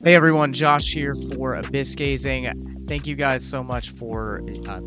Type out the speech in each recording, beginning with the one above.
Hey everyone, Josh here for Abyss Gazing. Thank you guys so much for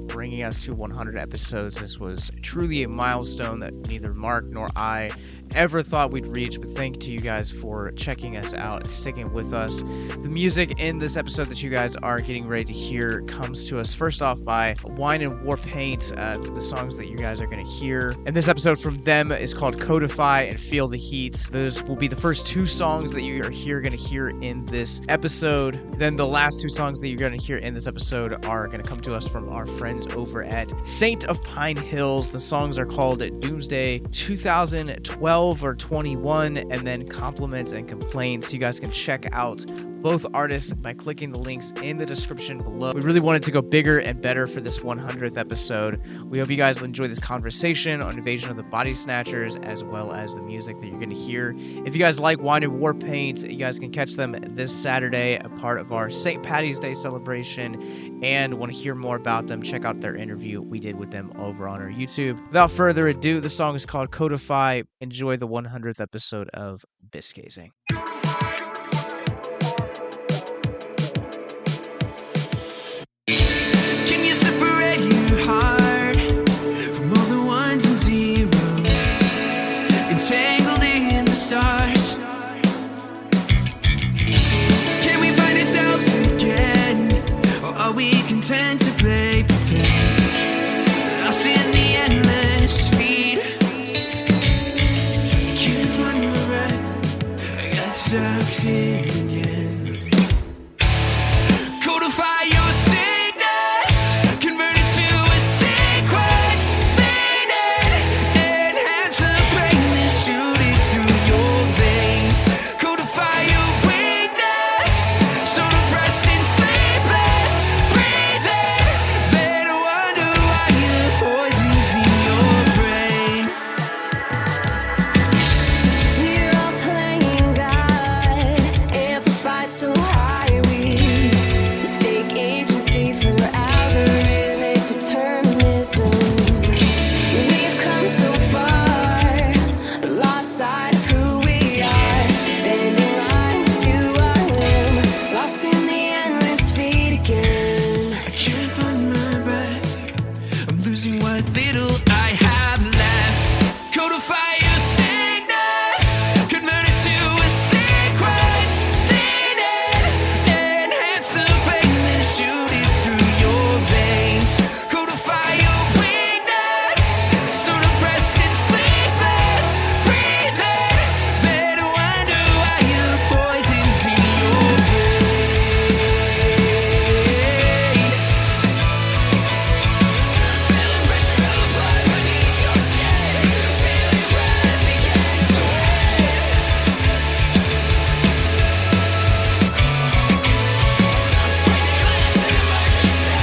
bringing us to 100 episodes. This was truly a milestone that neither Mark nor I ever thought we'd reach, but thank you to you guys for checking us out and sticking with us. The music in this episode that you guys are getting ready to hear comes to us first off by Wine-and-Warpaint. The songs that you guys are going to hear in this episode from them is called Codify and Feel the Heat. Those will be the first two songs that you are going to hear in this episode. Then the last two songs that you're going to hear in this episode are going to come to us from our friends over at Saint of Pine Hills. The songs are called Doomsday 2012 or 21, and then Compliments and Complaints. You guys can check out both artists by clicking the links in the description below. We really wanted to go bigger and better for this 100th episode. We hope you guys will enjoy this conversation on Invasion-of-the-Body-Snatchers as well as the music that you're going to hear. If you guys like Wine-and-Warpaint, you guys can catch them this Saturday, a part of our St. Patty's Day celebration, and want to hear more about them, check out their interview we did with them over on our YouTube. Without further ado, the song is called Codify. Enjoy the 100th episode of Abyss Gazing. Tangled in the stars. Can we find ourselves again? Or are we content to play pretend? Lost in the endless feed. I can't find my breath. I got sucked in again. Codify your sickness, convert it to a sequence. Lean in, enhance the pain, then shoot it through your veins. Codify your weakness, so depressed and sleepless. Breathe in, then wonder why the poison's in your brain. We're all playing God, amplified so high we mistake agency for algorithmic determinism. We've come so far, but lost sight of who we are. Bending line to our limb, lost in the endless feed again. I can't find my breath. I'm losing what little I have left. Codify your sickness, convert it to a sequence. Lean in, enhance the pain, then shoot it through your veins. Codify your weakness, so depressed and sleepless. Breathe in, then wonder why the poison's in your brain. Feel the pressure of the blood beneath your skin. Feel your breath against the wind. Breathing class in emergency.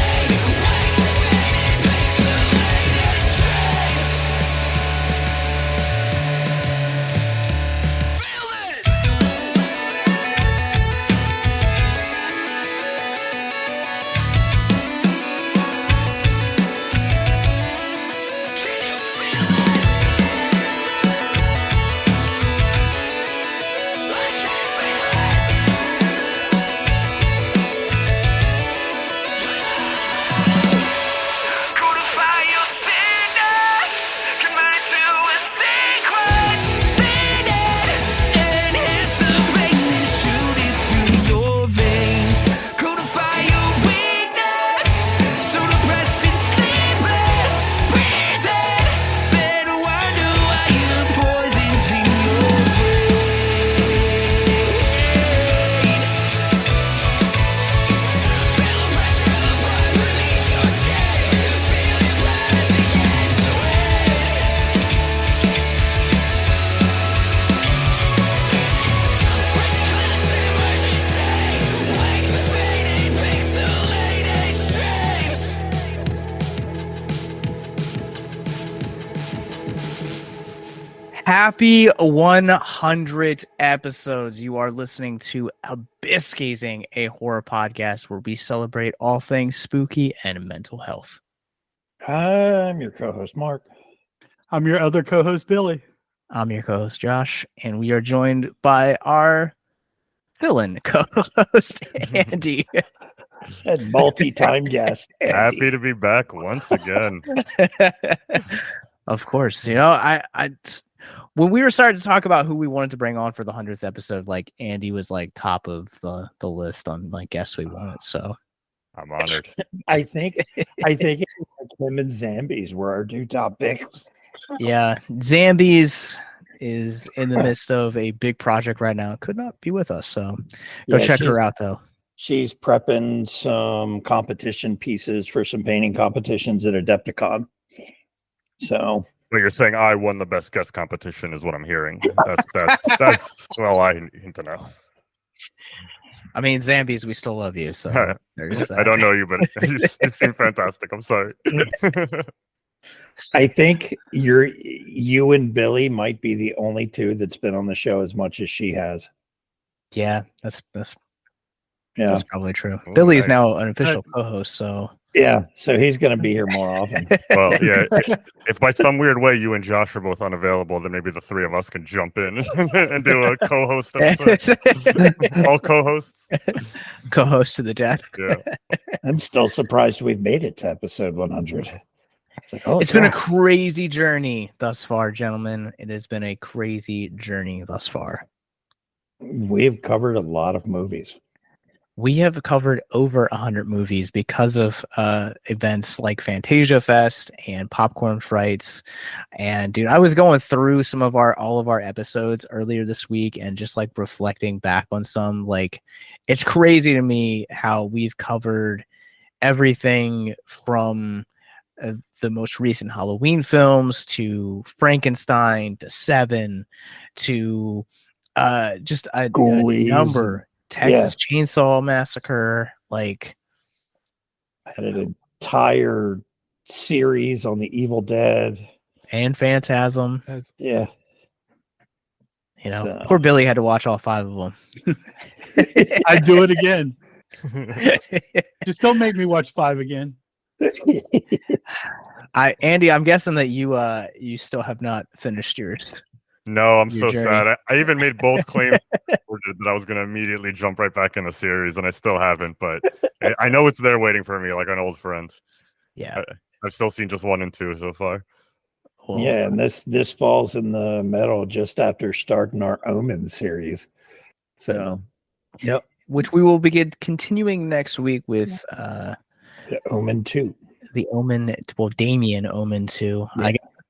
Wake the faded, pixelated dreams. Feel this. Can you feel it? I can feel it. Codify your sickness, convert it to a sequence. Lean in, enhance the pain, then shoot it through your veins. Codify your weakness, so depressed and sleepless. Breathe in, then wonder why the poison's in your brain. Feel the pressure of the blood beneath your skin. Feel your breath against the wind. Breathing class in emergency. Wake the faded, pixelated streams. Happy 100 episodes. You are listening to Abyss Gazing, a horror podcast where we celebrate all things spooky and mental health. I'm your co-host, Mark. I'm your other co-host, Billy. I'm your co-host, Josh, and we are joined by our fill-in co-host Andy. And multi-time guest. Andy. Happy to be back once again. Of course, you know, I when we were starting to talk about who we wanted to bring on for the 100th episode, like Andy was like top of the list on like guests we wanted. So I'm honored. I think it's like him and Zambies were our two top picks. yeah, Zambies is in the midst of a big project right now. Could not be with us, so go Yeah, check her out though. She's prepping some competition pieces for some painting competitions at Adepticon. So, But you're saying I won the best guest competition is what I'm hearing. That's well, I need to know. I mean, Zambies, we still love you. So there's that. I don't know you, but you seem fantastic. I'm sorry. I think you and Billy might be the only two that's been on the show as much as she has. Yeah, that's Yeah. That's probably true. Oh, Billy is nice. now an official co-host, so Yeah. So he's going to be here more often. Well, yeah. If by some weird way you and Josh are both unavailable, then maybe the three of us can jump in and do a co-host episode. All co-hosts. co-host to the death. Yeah. I'm still surprised we've made it to episode 100. It's like, oh, It's been a yeah. crazy journey thus far, gentlemen. It has been a crazy journey thus far. We've covered a lot of movies. We have covered over 100 movies because of events like Fantasia Fest and Popcorn Frights. And dude, I was going through all of our episodes earlier this week and just like reflecting back on some. Like, it's crazy to me how we've covered everything from the most recent Halloween films to Frankenstein to Seven to just a Ghoulies. number. Texas Chainsaw Massacre, like Had an entire series on the Evil Dead. and Phantasm. Yeah. You know, So- poor Billy had to watch all 5 of them. I'd do it again. Just don't make me watch 5 again. Andy, I'm guessing that you still have not finished yours. No, I'm Your so journey. sad. I even made bold claims that I was going to immediately jump right back in the series, and I still haven't. But I know it's there waiting for me, like an old friend. Yeah. I've still seen just 1 and 2 so far. Well, Yeah, and this falls in the middle just after starting our Omen series. So, yep, which we will begin continuing next week with the Omen 2. the Omen, well, Damien Omen 2.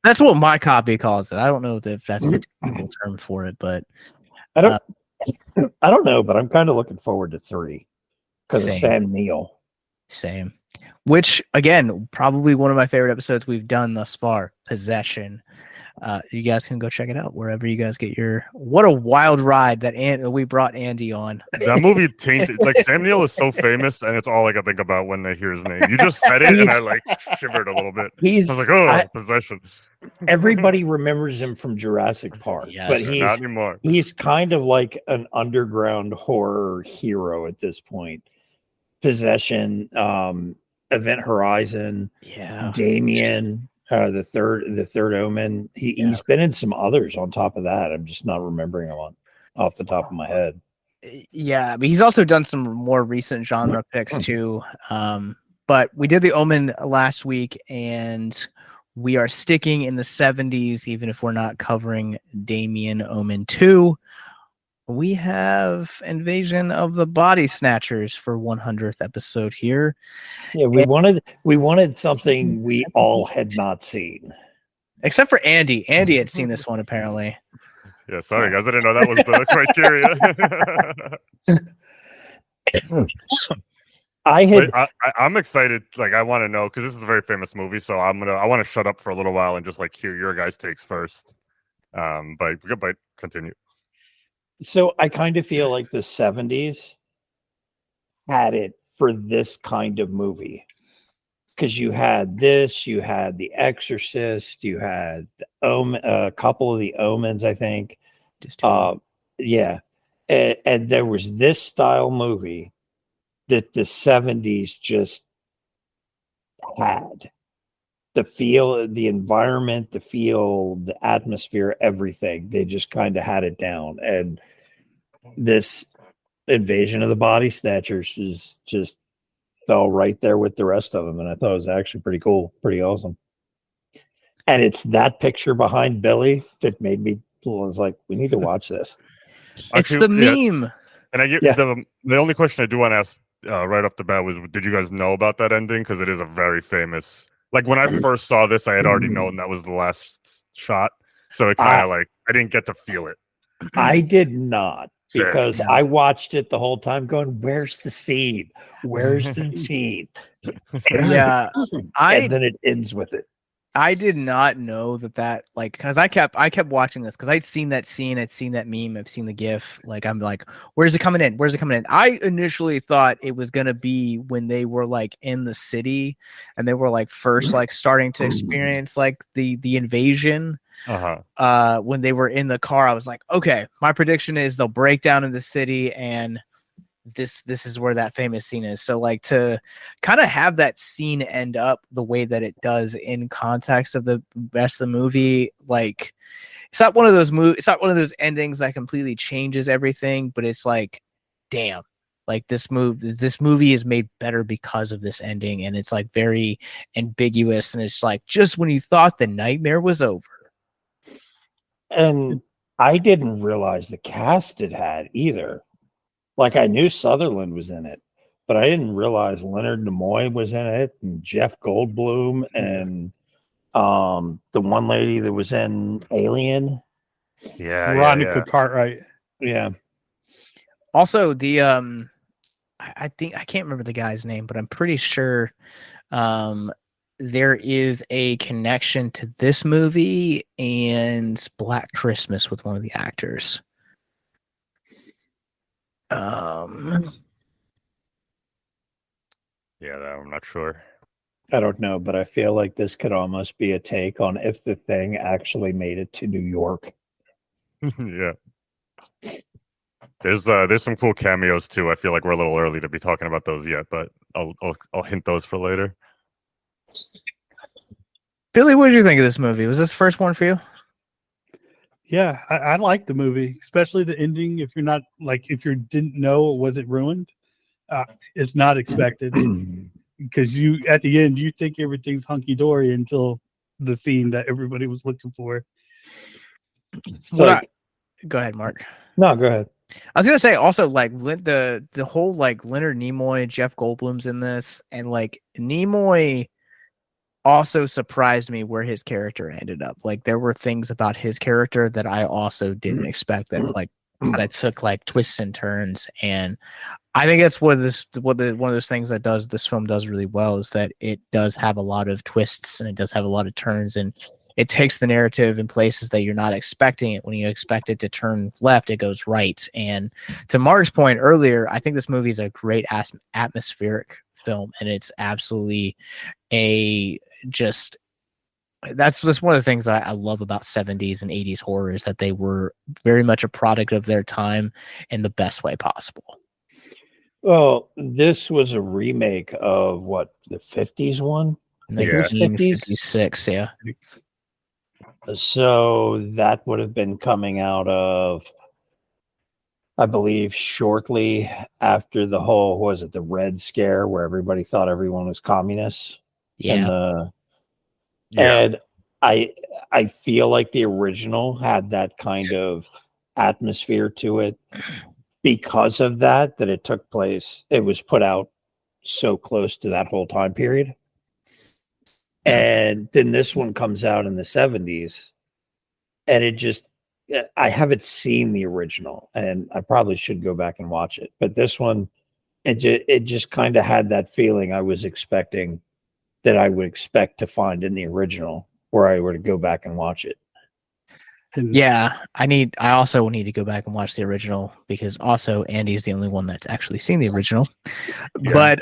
That's what my copy calls it. I don't know if that's the technical term for it, but I don't know, but I'm kind of looking forward to 3 because of Same. Sam Neill. same. Which, again, probably one of my favorite episodes we've done thus far, Possession. You guys can go check it out wherever you guys get your. What a wild ride that we brought Andy on. That movie tainted. Like, Sam Neill is so famous, and it's all I can think about when I hear his name. You just said it, and I like shivered a little bit. I was like, "Oh, Possession." Everybody remembers him from Jurassic Park, Yes. but Not anymore. he's kind of like an underground horror hero at this point. Possession, Event Horizon, Yeah. Damien, the third Omen. He's been in some others on top of that. I'm just not remembering them off the top of my head. Yeah, but he's also done some more recent genre picks too. But we did the Omen last week, and we are sticking in the 70s, even if we're not covering Damien Omen 2. We have Invasion of the Body Snatchers for 100th episode here. Yeah, we wanted something we all had not seen. Except for Andy. Andy had seen this one apparently. Yeah, sorry guys, I didn't know that was the criteria. I'm excited. Like, I want to know because this is a very famous movie, so I want to shut up for a little while and just like hear your guys' takes first. But continue. So I kind of feel like the 70s had it for this kind of movie. Because you had this, you had The Exorcist, you had a couple of the Omens, I think. Just Yeah. And there was this style movie that the 70s just had. The feel, the environment, the feel, the atmosphere, everything. They just kind of had it down. And this Invasion of the Body Snatchers is just fell right there with the rest of them, and I thought it was actually pretty cool, pretty awesome. And it's that picture behind Billy that made me was like, we need to watch this. It's the meme. And I get the only question I do want to ask right off the bat was, did you guys know about that ending? Because it is a very famous. Like when I first saw this, I had already known that was the last shot, so it kind of like I didn't get to feel it. I did not, because I watched it the whole time going, where's the scene? Where's the scene? Yeah. And then it ends with it. I did not know that like, because I kept watching this because I'd seen that scene, I'd seen that meme, I've seen the GIF. Like I'm like, where's it coming in? Where's it coming in? I initially thought it was gonna be when they were like in the city and they were like first like starting to experience like the invasion. When they were in the car, I was like, okay, my prediction is they'll break down in the city and this is where that famous scene is. So like to kind of have that scene end up the way that it does in context of the rest of the movie, like it's not one of those endings that completely changes everything, but it's like, damn, like this movie is made better because of this ending, and it's like very ambiguous, and it's like just when you thought the nightmare was over. And I didn't realize the cast it had either. Like I knew Sutherland was in it, but I didn't realize Leonard Nimoy was in it, and Jeff Goldblum, and the one lady that was in Alien. Veronica Cartwright. Yeah. Also, the I think I can't remember the guy's name, but I'm pretty sure there is a connection to this movie and Black Christmas with one of the actors. I'm not sure. I don't know, but I feel like this could almost be a take on if the thing actually made it to New York. Yeah. There's some cool cameos too. I feel like we're a little early to be talking about those yet, but I'll hint those for later. Billy, what did you think of this movie? Was this the first one for you? Yeah, I like the movie, especially the ending. If you didn't know it wasn't ruined, it's not expected because you at the end you think everything's hunky dory until the scene that everybody was looking for. So go ahead, Mark. No, go ahead. I was gonna say also like the whole like Leonard Nimoy, Jeff Goldblum's in this, and like Nimoy also surprised me where his character ended up. Like there were things about his character that I also didn't expect that like kind of took like twists and turns. And I think that's one of those things that this film does really well is that it does have a lot of twists and it does have a lot of turns, and it takes the narrative in places that you're not expecting it. When you expect it to turn left, it goes right. And to Mark's point earlier, I think this movie is a great atmospheric film, and it's absolutely that's one of the things that I love about 70s and 80s horror is that they were very much a product of their time in the best way possible. Well, this was a remake of what, the 50s one? 1956, yeah. So that would have been coming out of, I believe, shortly after the whole, the Red Scare, where everybody thought everyone was communists. Yeah. And I feel like the original had that kind of atmosphere to it because of that it took place. It was put out so close to that whole time period. And then this one comes out in the 70s, and I haven't seen the original, and I probably should go back and watch it. But this one, it just kind of had that feeling I was expecting that I would expect to find in the original, where I were to go back and watch it. Yeah, I also need to go back and watch the original because also Andy's the only one that's actually seen the original. Yeah. But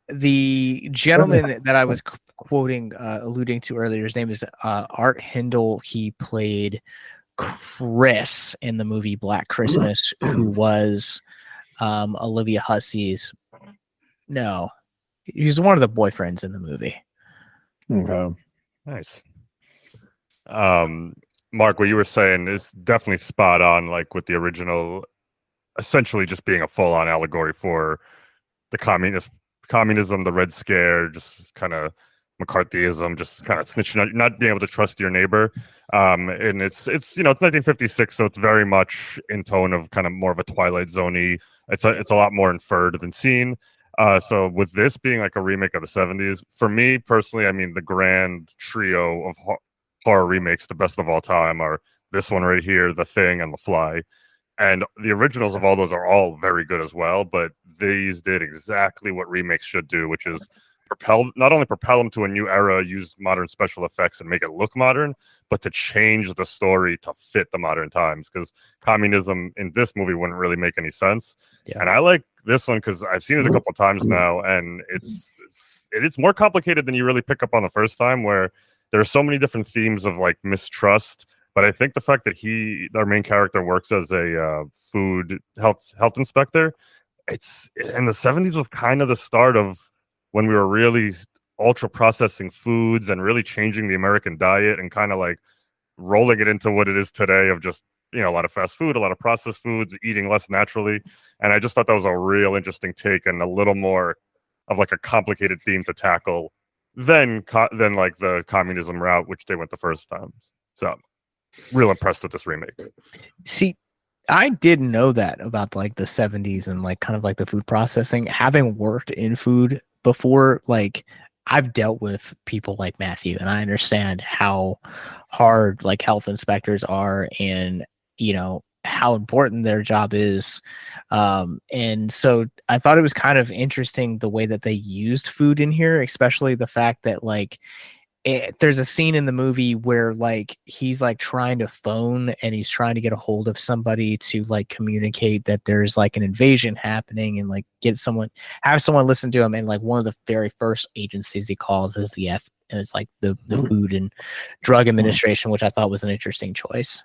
the gentleman that I was alluding to earlier, his name is Art Hindle. He played Chris in the movie Black Christmas, who was Olivia Hussey's. No, he's one of the boyfriends in the movie. Okay. Nice. Mark, what you were saying is definitely spot on, like with the original essentially just being a full-on allegory for the communism, the Red Scare, just kind of McCarthyism, just kind of snitching out, not being able to trust your neighbor. And it's 1956, so it's very much in tone of kind of more of a Twilight Zone-y. It's a lot more inferred than seen. So with this being like a remake of the 70s, for me personally, I mean, the grand trio of horror remakes, the best of all time, are this one right here, The Thing, and The Fly. And the originals of all those are all very good as well, but these did exactly what remakes should do, which is not only propel them to a new era, use modern special effects and make it look modern, but to change the story to fit the modern times. Because communism in this movie wouldn't really make any sense. Yeah. And I like this one because I've seen it a couple times now, and it's more complicated than you really pick up on the first time, where there are so many different themes of like mistrust. But I think the fact that our main character works as a food health inspector, it's in the 70s was kind of the start of when we were really ultra processing foods and really changing the American diet and kind of like rolling it into what it is today of just, a lot of fast food, a lot of processed foods, eating less naturally. And I just thought that was a real interesting take and a little more of like a complicated theme to tackle than like the communism route, which they went the first time. So real impressed with this remake. See, I didn't know that about like the 70s and like kind of like the food processing. Having worked in food before, like I've dealt with people like Matthew, and I understand how hard like health inspectors are, and how important their job is. And so I thought it was kind of interesting the way that they used food in here, especially the fact that like there's a scene in the movie where like he's like trying to phone and he's trying to get a hold of somebody to like communicate that there's like an invasion happening and like have someone listen to him. And like one of the very first agencies he calls is and it's like the Food and Drug Administration, which I thought was an interesting choice.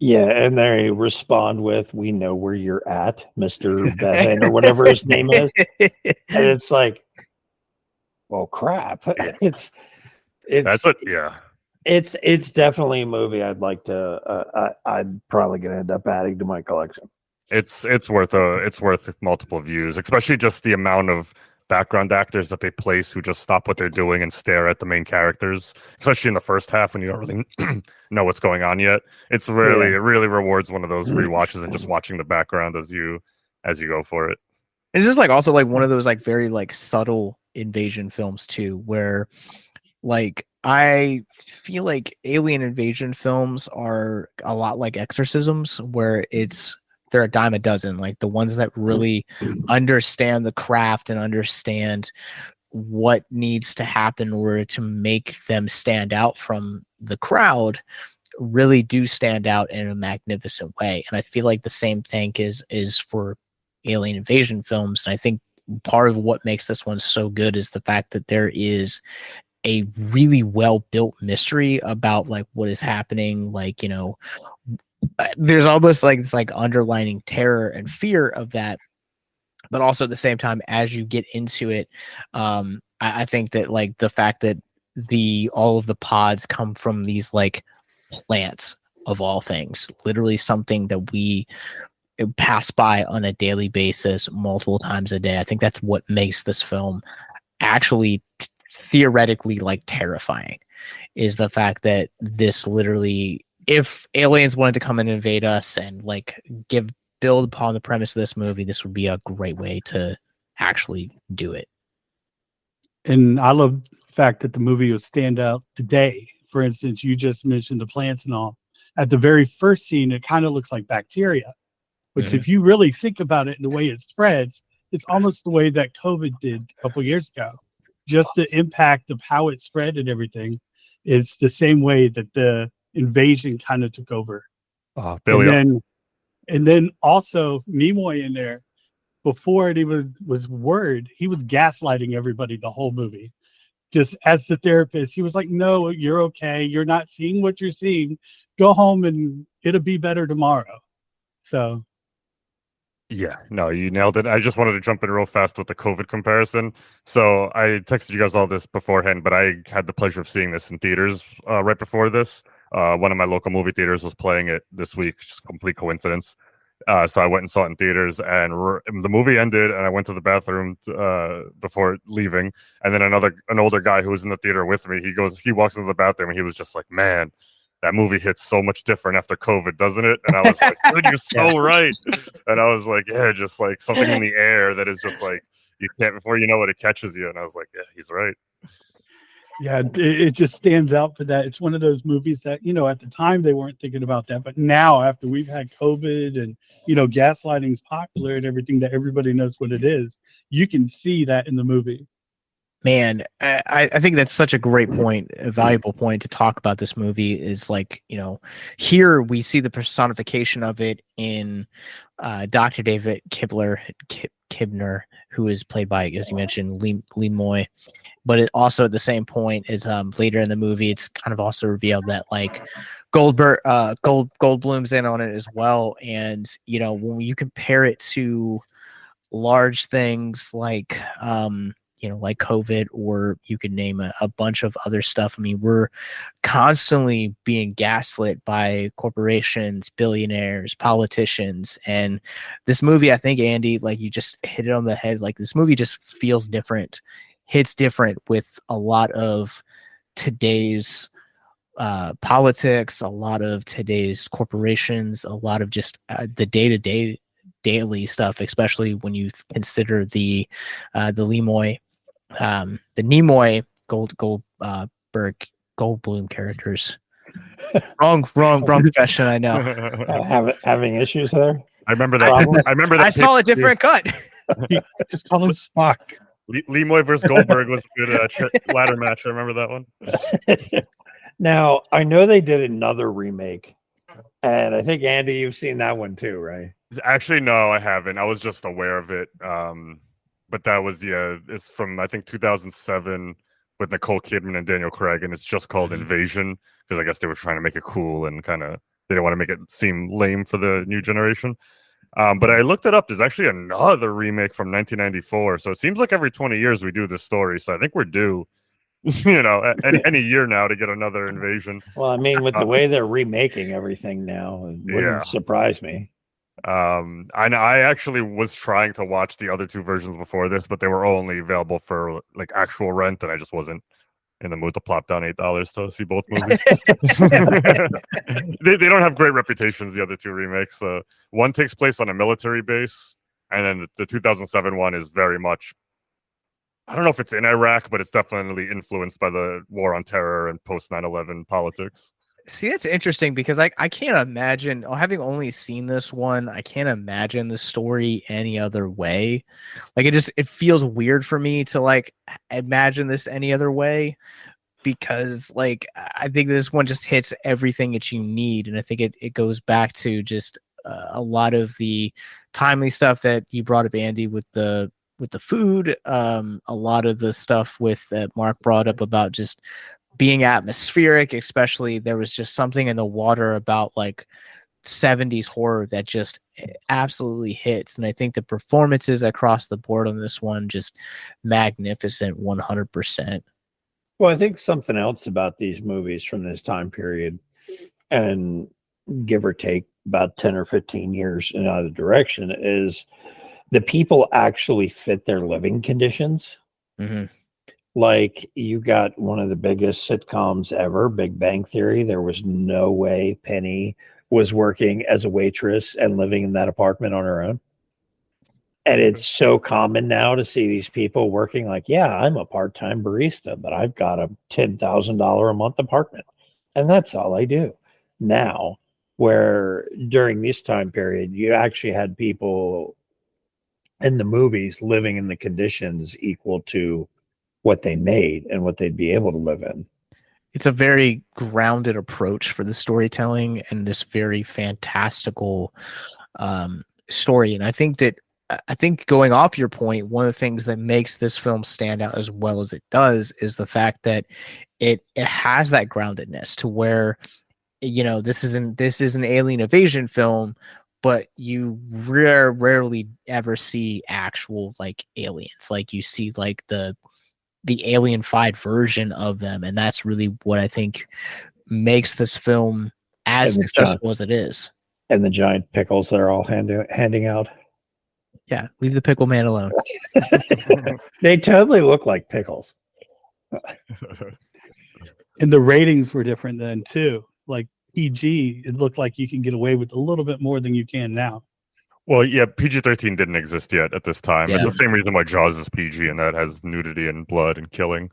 Yeah, and they respond with, "We know where you're at, Mr. Bevan," or whatever his name is. And it's like, well, crap. It's definitely a movie I'd like to. I'm probably going to end up adding to my collection. It's worth multiple views, especially just the amount of background actors that they place who just stop what they're doing and stare at the main characters, especially in the first half when you don't really know what's going on yet. It really rewards one of those rewatches and just watching the background as you go for it. It's just like also like one of those like very like subtle invasion films too, where like I feel like alien invasion films are a lot like exorcisms, where they're a dime a dozen. Like the ones that really understand the craft and understand what needs to happen in order to make them stand out from the crowd really do stand out in a magnificent way. And I feel like the same thing is for alien invasion films. And I think part of what makes this one so good is the fact that there is a really well-built mystery about like what is happening. Like, there's almost like this like underlining terror and fear of that, but also at the same time, as you get into it, I think that like the fact that all of the pods come from these like plants of all things, literally something that we pass by on a daily basis multiple times a day. I think that's what makes this film actually theoretically like terrifying, is the fact that this literally, if aliens wanted to come and invade us and like build upon the premise of this movie, this would be a great way to actually do it. And I love the fact that the movie would stand out today. For instance, you just mentioned the plants and all. At the very first scene, it kind of looks like bacteria, which if you really think about it and the way it spreads, it's almost the way that COVID did a couple years ago. Just the impact of how it spread and everything is the same way that the invasion kind of took over. And then also Nimoy in there, before it even was word, he was gaslighting everybody the whole movie. Just as the therapist, he was like, "No, you're okay. You're not seeing what you're seeing. Go home and it'll be better tomorrow." So yeah, no, you nailed it. I just wanted to jump in real fast with the COVID comparison. So I texted you guys all this beforehand, but I had the pleasure of seeing this in theaters right before this. One of my local movie theaters was playing it this week, just complete coincidence. So I went and saw it in theaters, and the movie ended, and I went to the bathroom before leaving. And then an older guy who was in the theater with me, he walks into the bathroom, and he was just like, "Man, that movie hits so much different after COVID, doesn't it?" And I was like, "Dude, you're so right." And I was like, "Yeah, just like something in the air that is just like you can't before you know it, it catches you." And I was like, "Yeah, he's right." Yeah, it just stands out for that. It's one of those movies that, at the time they weren't thinking about that, but now after we've had COVID and, gaslighting is popular and everything, that everybody knows what it is, you can see that in the movie. Man, I think that's such a great point, a valuable point to talk about this movie is like, here we see the personification of it in Dr. David Kibner, who is played by, as you mentioned, Lee Moy. But it also at the same point is later in the movie, it's kind of also revealed that like Goldblum's in on it as well. And, when you compare it to large things like, like COVID, or you could name a bunch of other stuff. I mean, we're constantly being gaslit by corporations, billionaires, politicians. And this movie, I think, Andy, like you just hit it on the head. Like this movie just feels different, hits different with a lot of today's politics, a lot of today's corporations, a lot of just the day-to-day daily stuff, especially when you consider the Nimoy Goldblum characters. wrong profession, I know. Having issues there. I remember that. I remember that. I saw a different cut. Just call him Spock. Lee Moy versus Goldberg was a good ladder match. I remember that one. Now, I know they did another remake, and I think, Andy, you've seen that one too, right? Actually, no, I haven't. I was just aware of it. But that was, it's from, I think, 2007 with Nicole Kidman and Daniel Craig, and it's just called Invasion, because I guess they were trying to make it cool and kind of, they didn't want to make it seem lame for the new generation. But I looked it up. There's actually another remake from 1994. So it seems like every 20 years we do this story. So I think we're due, any year now to get another Invasion. Well, I mean, with the way they're remaking everything now, it wouldn't surprise me. I actually was trying to watch the other two versions before this, but they were only available for like actual rent, and I just wasn't in the mood to plop down $8 to see both movies. They don't have great reputations, the other two remakes. One takes place on a military base, and then the 2007 one is very much, I don't know if it's in Iraq, but it's definitely influenced by the war on terror and post 9/11 politics. See, that's interesting because I can't imagine, having only seen this one, I can't imagine the story any other way. Like it feels weird for me to like imagine this any other way, because like I think this one just hits everything that you need, and I think it goes back to just a lot of the timely stuff that you brought up, Andy, with the food, a lot of the stuff with that Mark brought up about just being atmospheric, especially there was just something in the water about like 70s horror that just absolutely hits. And I think the performances across the board on this one, just magnificent 100%. Well, I think something else about these movies from this time period, and give or take about 10 or 15 years in either direction, is the people actually fit their living conditions. Mm-hmm. Like, you got one of the biggest sitcoms ever, Big Bang Theory. There was no way Penny was working as a waitress and living in that apartment on her own. And it's so common now to see these people working like, yeah, I'm a part-time barista, but I've got a $10,000 a month apartment, and that's all I do. Now, where during this time period, you actually had people in the movies living in the conditions equal to what they made and what they'd be able to live in. It's a very grounded approach for the storytelling and this very fantastical story. And I think going off your point, one of the things that makes this film stand out as well as it does is the fact that it has that groundedness to where, this is an alien invasion film, but you rarely ever see actual like aliens. Like you see like the alien-fied version of them, and that's really what I think makes this film as successful as it is. And the giant pickles they're all handing out. Yeah, leave the pickle man alone. They totally look like pickles. And the ratings were different then too. Like PG, it looked like you can get away with a little bit more than you can now. Well, yeah, PG-13 didn't exist yet at this time. It's Yeah. the same reason why Jaws is PG, and that has nudity and blood and killing.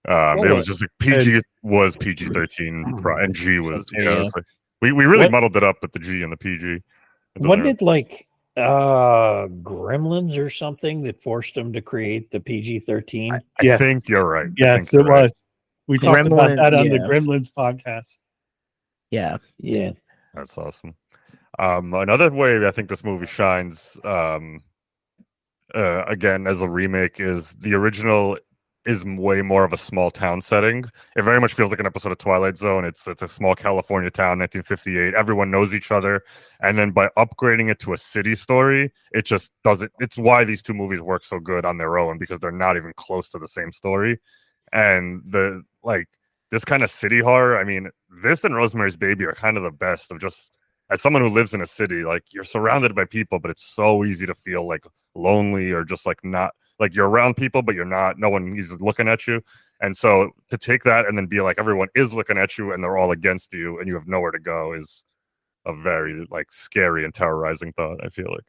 It was just like PG was PG-13, and G was, So, yeah. it's like, we really What- muddled it up with the G and the PG. What did like Gremlins or something that forced them to create the PG-13? I Yes. think you're right. Yes, it was. We talked about Gremlin- that on the yeah. Gremlins podcast. Yeah. Yeah. That's awesome. Another way I think this movie shines, again, as a remake, is the original is way more of a small town setting. It very much feels like an episode of Twilight Zone. It's a small California town, 1958. Everyone knows each other. And then by upgrading it to a city story, it just doesn't. It's why these two movies work so good on their own, because they're not even close to the same story. And this kind of city horror, I mean, this and Rosemary's Baby are kind of the best of just, as someone who lives in a city, like, you're surrounded by people, but it's so easy to feel like lonely or just like not, like you're around people, but you're not, no one is looking at you. And so to take that and then be like, everyone is looking at you and they're all against you and you have nowhere to go is a very like scary and terrorizing thought, I feel like.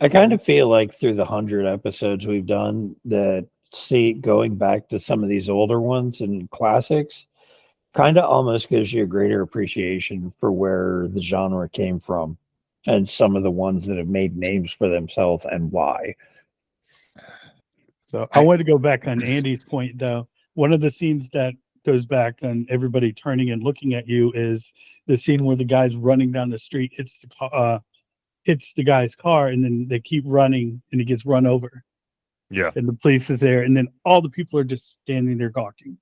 I kind of feel like through the 100 episodes we've done that, going back to some of these older ones and classics kind of almost gives you a greater appreciation for where the genre came from and some of the ones that have made names for themselves and why. So I want to go back on Andy's point, though. One of the scenes that goes back on everybody turning and looking at you is the scene where the guy's running down the street, hits the guy's car, and then they keep running, and he gets run over. Yeah. And the police is there, and then all the people are just standing there gawking,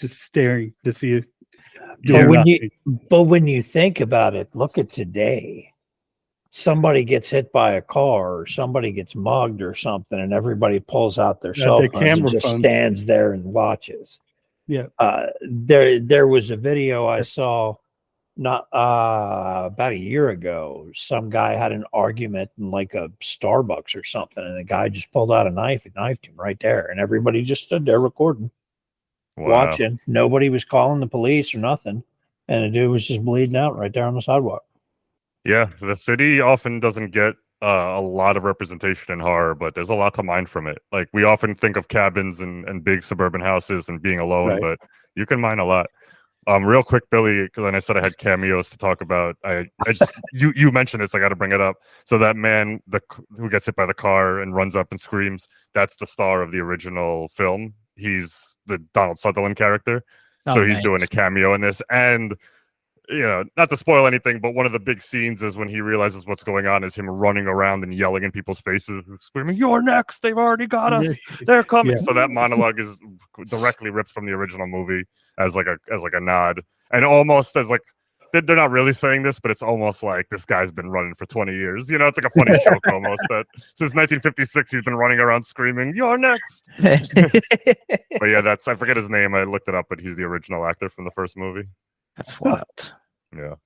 just staring to see if. But when you think about it, look at today. Somebody gets hit by a car or somebody gets mugged or something, and everybody pulls out their cell their phone and camera just phone. stands there and watches. Yeah. There was a video I saw not about a year ago. Some guy had an argument in like a Starbucks or something, and the guy just pulled out a knife and knifed him right there, and everybody just stood there recording, watching. Nobody was calling the police or nothing, and the dude was just bleeding out right there on the sidewalk. Yeah, the city often doesn't get a lot of representation in horror, but there's a lot to mine from it. Like, we often think of cabins and big suburban houses and being alone, Right. but you can mine a lot. Real quick, Billy, because then I said I had cameos to talk about. I just you mentioned this, I got to bring it up. So that man, who gets hit by the car and runs up and screams, that's the star of the original film. He's the Donald-Sutherland character. So he's doing a cameo in this, and not to spoil anything, but one of the big scenes is when he realizes what's going on is him running around and yelling in people's faces, screaming, "You're next! They've already got us! They're coming!" Yeah. So that monologue is directly ripped from the original movie as like a nod, and almost as like they're not really saying this, but it's almost like this guy's been running for 20 years. It's like a funny joke almost that since 1956 he's been running around screaming, "You're next!" But yeah, I forget his name. I looked it up, but he's the original actor from the first movie. That's wild. Yeah.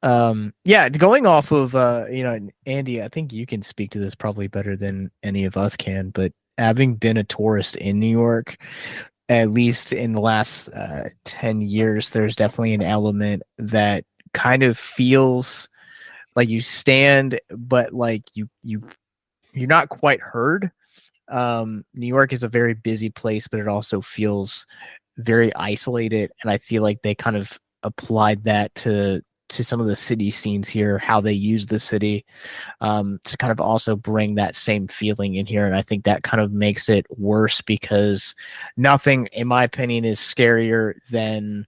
Going off of Andy, I think you can speak to this probably better than any of us can, but having been a tourist in New York, at least in the last 10 years, there's definitely an element that kind of feels like you stand, but like you're not quite heard. New York is a very busy place, but it also feels very isolated, and I feel like they kind of applied that to some of the city scenes here, how they use the city to kind of also bring that same feeling in here. And I think that kind of makes it worse, because nothing, in my opinion, is scarier than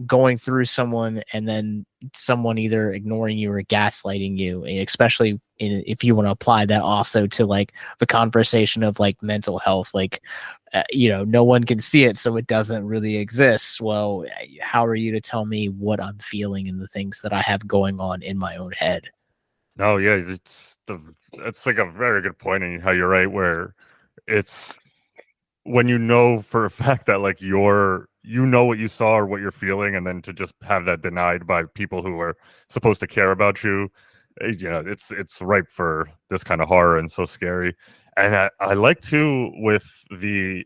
going through someone and then someone either ignoring you or gaslighting you, and especially if you want to apply that also to like the conversation of like mental health, like no one can see it, so it doesn't really exist. Well, how are you to tell me what I'm feeling and the things that I have going on in my own head? No, yeah, it's like a very good point, and how you're right, where it's when you know for a fact that like your you know what you saw or what you're feeling, and then to just have that denied by people who are supposed to care about you, it's ripe for this kind of horror and so scary. And I like too with the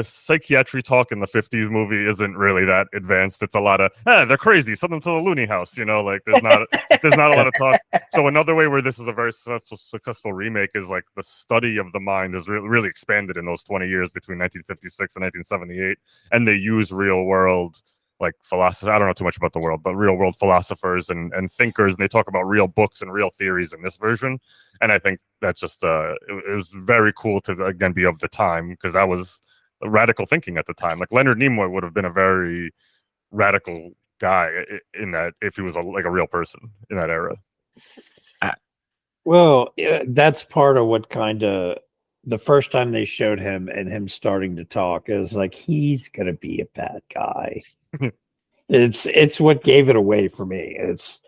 psychiatry talk in the 50s movie isn't really that advanced. It's a lot of they're crazy, send them to the loony house, like there's not a lot of talk. So another way where this is a very successful remake is like the study of the mind is really expanded in those 20 years between 1956 and 1978, and they use real world like philosophers. I don't know too much about the world, but real world philosophers and thinkers, and they talk about real books and real theories in this version. And I think that's just it was very cool to again be of the time, because that was radical thinking at the time. Like Leonard Nimoy would have been a very radical guy in that if he was like a real person in that era. Well, that's part of what kind of the first time they showed him and him starting to talk, it was like, he's gonna be a bad guy. It's what gave it away for me. It's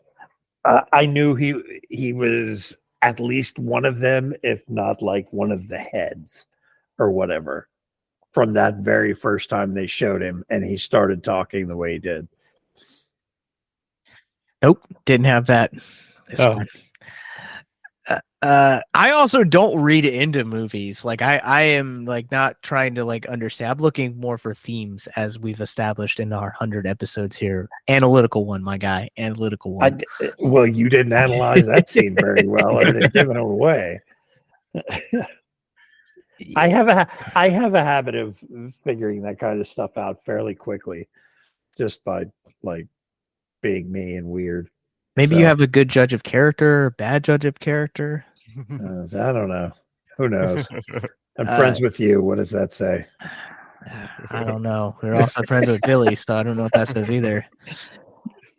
I knew he was at least one of them, if not like one of the heads or whatever, from that very first time they showed him and he started talking the way he did. Nope, didn't have that. I also don't read into movies. Like I am like not trying to like understand. I'm looking more for themes, as we've established in our 100 episodes here. Analytical one, my guy. Analytical one. Well, you didn't analyze that scene very well, or didn't give it away. I have a habit of figuring that kind of stuff out fairly quickly, just by like being me and weird. Maybe you have a good judge of character, or bad judge of character. I don't know. Who knows? I'm friends with you. What does that say? I don't know. We're also friends with Billy, so I don't know what that says either.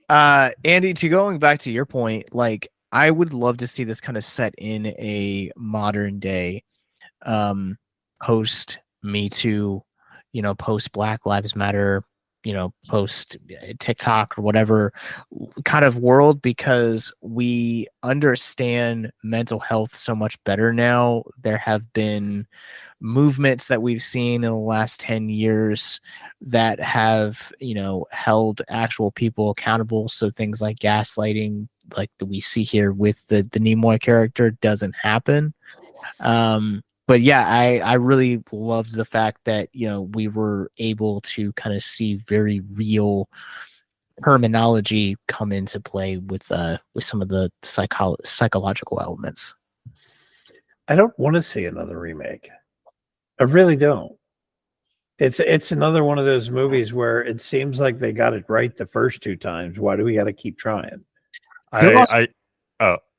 Andy, to going back to your point, like I would love to see this kind of set in a modern day, post Me Too, post Black Lives Matter, post TikTok or whatever kind of world, because we understand mental health so much better now. There have been movements that we've seen in the last 10 years that have, held actual people accountable. So things like gaslighting, like we see here with the Nimoy character, doesn't happen. But yeah, I really loved the fact that, we were able to kind of see very real terminology come into play with some of the psychological elements. I don't want to see another remake. I really don't. It's another one of those movies where it seems like they got it right the first two times. Why do we got to keep trying?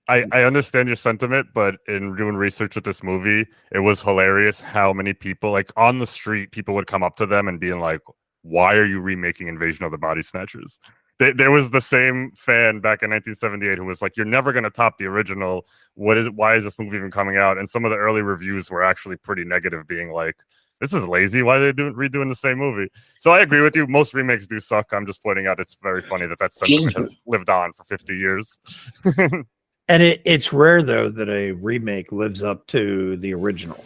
I understand your sentiment, but in doing research with this movie, it was hilarious how many people, like on the street, people would come up to them and being like, why are you remaking Invasion of the Body-Snatchers? There was the same fan back in 1978 who was like, you're never going to top the original. Why is this movie even coming out? And some of the early reviews were actually pretty negative, being like, this is lazy. Why are they redoing the same movie? So I agree with you. Most remakes do suck. I'm just pointing out it's very funny that sentiment has lived on for 50 years. And it's rare, though, that a remake lives up to the original.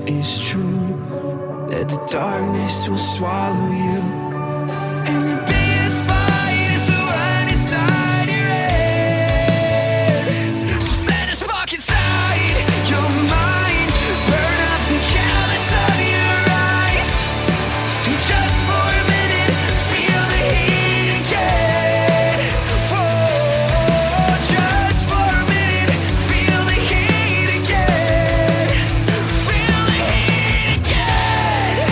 is true, that the darkness will swallow you. And the biggest fight is the one inside your head. So set a spark inside your mind, burn up the callous of your eyes, and just for a minute feel the heat again. For just for a minute feel the heat again. Feel the heat again.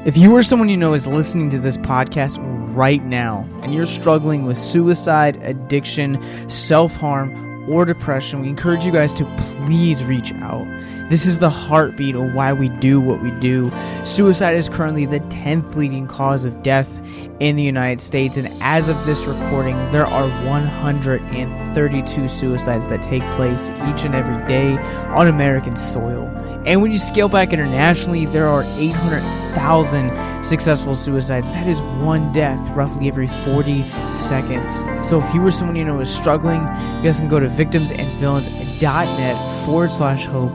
If you or someone you know is listening to this podcast right now and you're struggling with suicide, addiction, self-harm, or depression, we encourage you guys to please reach out. This is the heartbeat of why we do what we do. Suicide is currently the 10th leading cause of death in the United States, and as of this recording, there are 132 suicides that take place each and every day on American soil. And when you scale back internationally, there are 800,000 successful suicides. That is one death roughly every 40 seconds. So if you or someone you know is struggling, you guys can go to victimsandvillains.net/hope.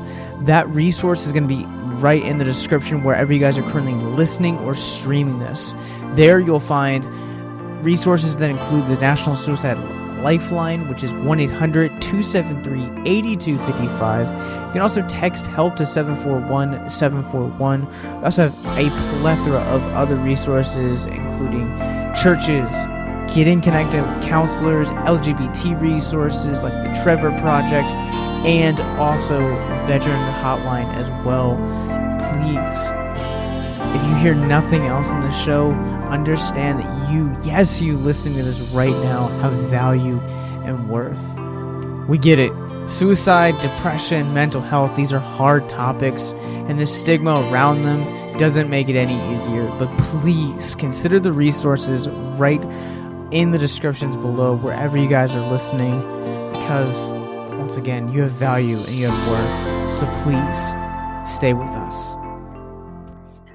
That resource is going to be right in the description wherever you guys are currently listening or streaming this. There you'll find resources that include the National Suicide Lifeline, which is 1-800-273-8255. You can also text HELP to 741-741. We also have a plethora of other resources, including churches, getting connected with counselors, LGBT resources like the Trevor Project, and also veteran hotline as well. Please, if you hear nothing else in the show, understand that you listening to this right now, have value and worth. We get it. Suicide, depression, mental health, these are hard topics, and the stigma around them doesn't make it any easier. But please consider the resources right in the descriptions below, wherever you guys are listening, because once again, you have value and you have worth. So please stay with us.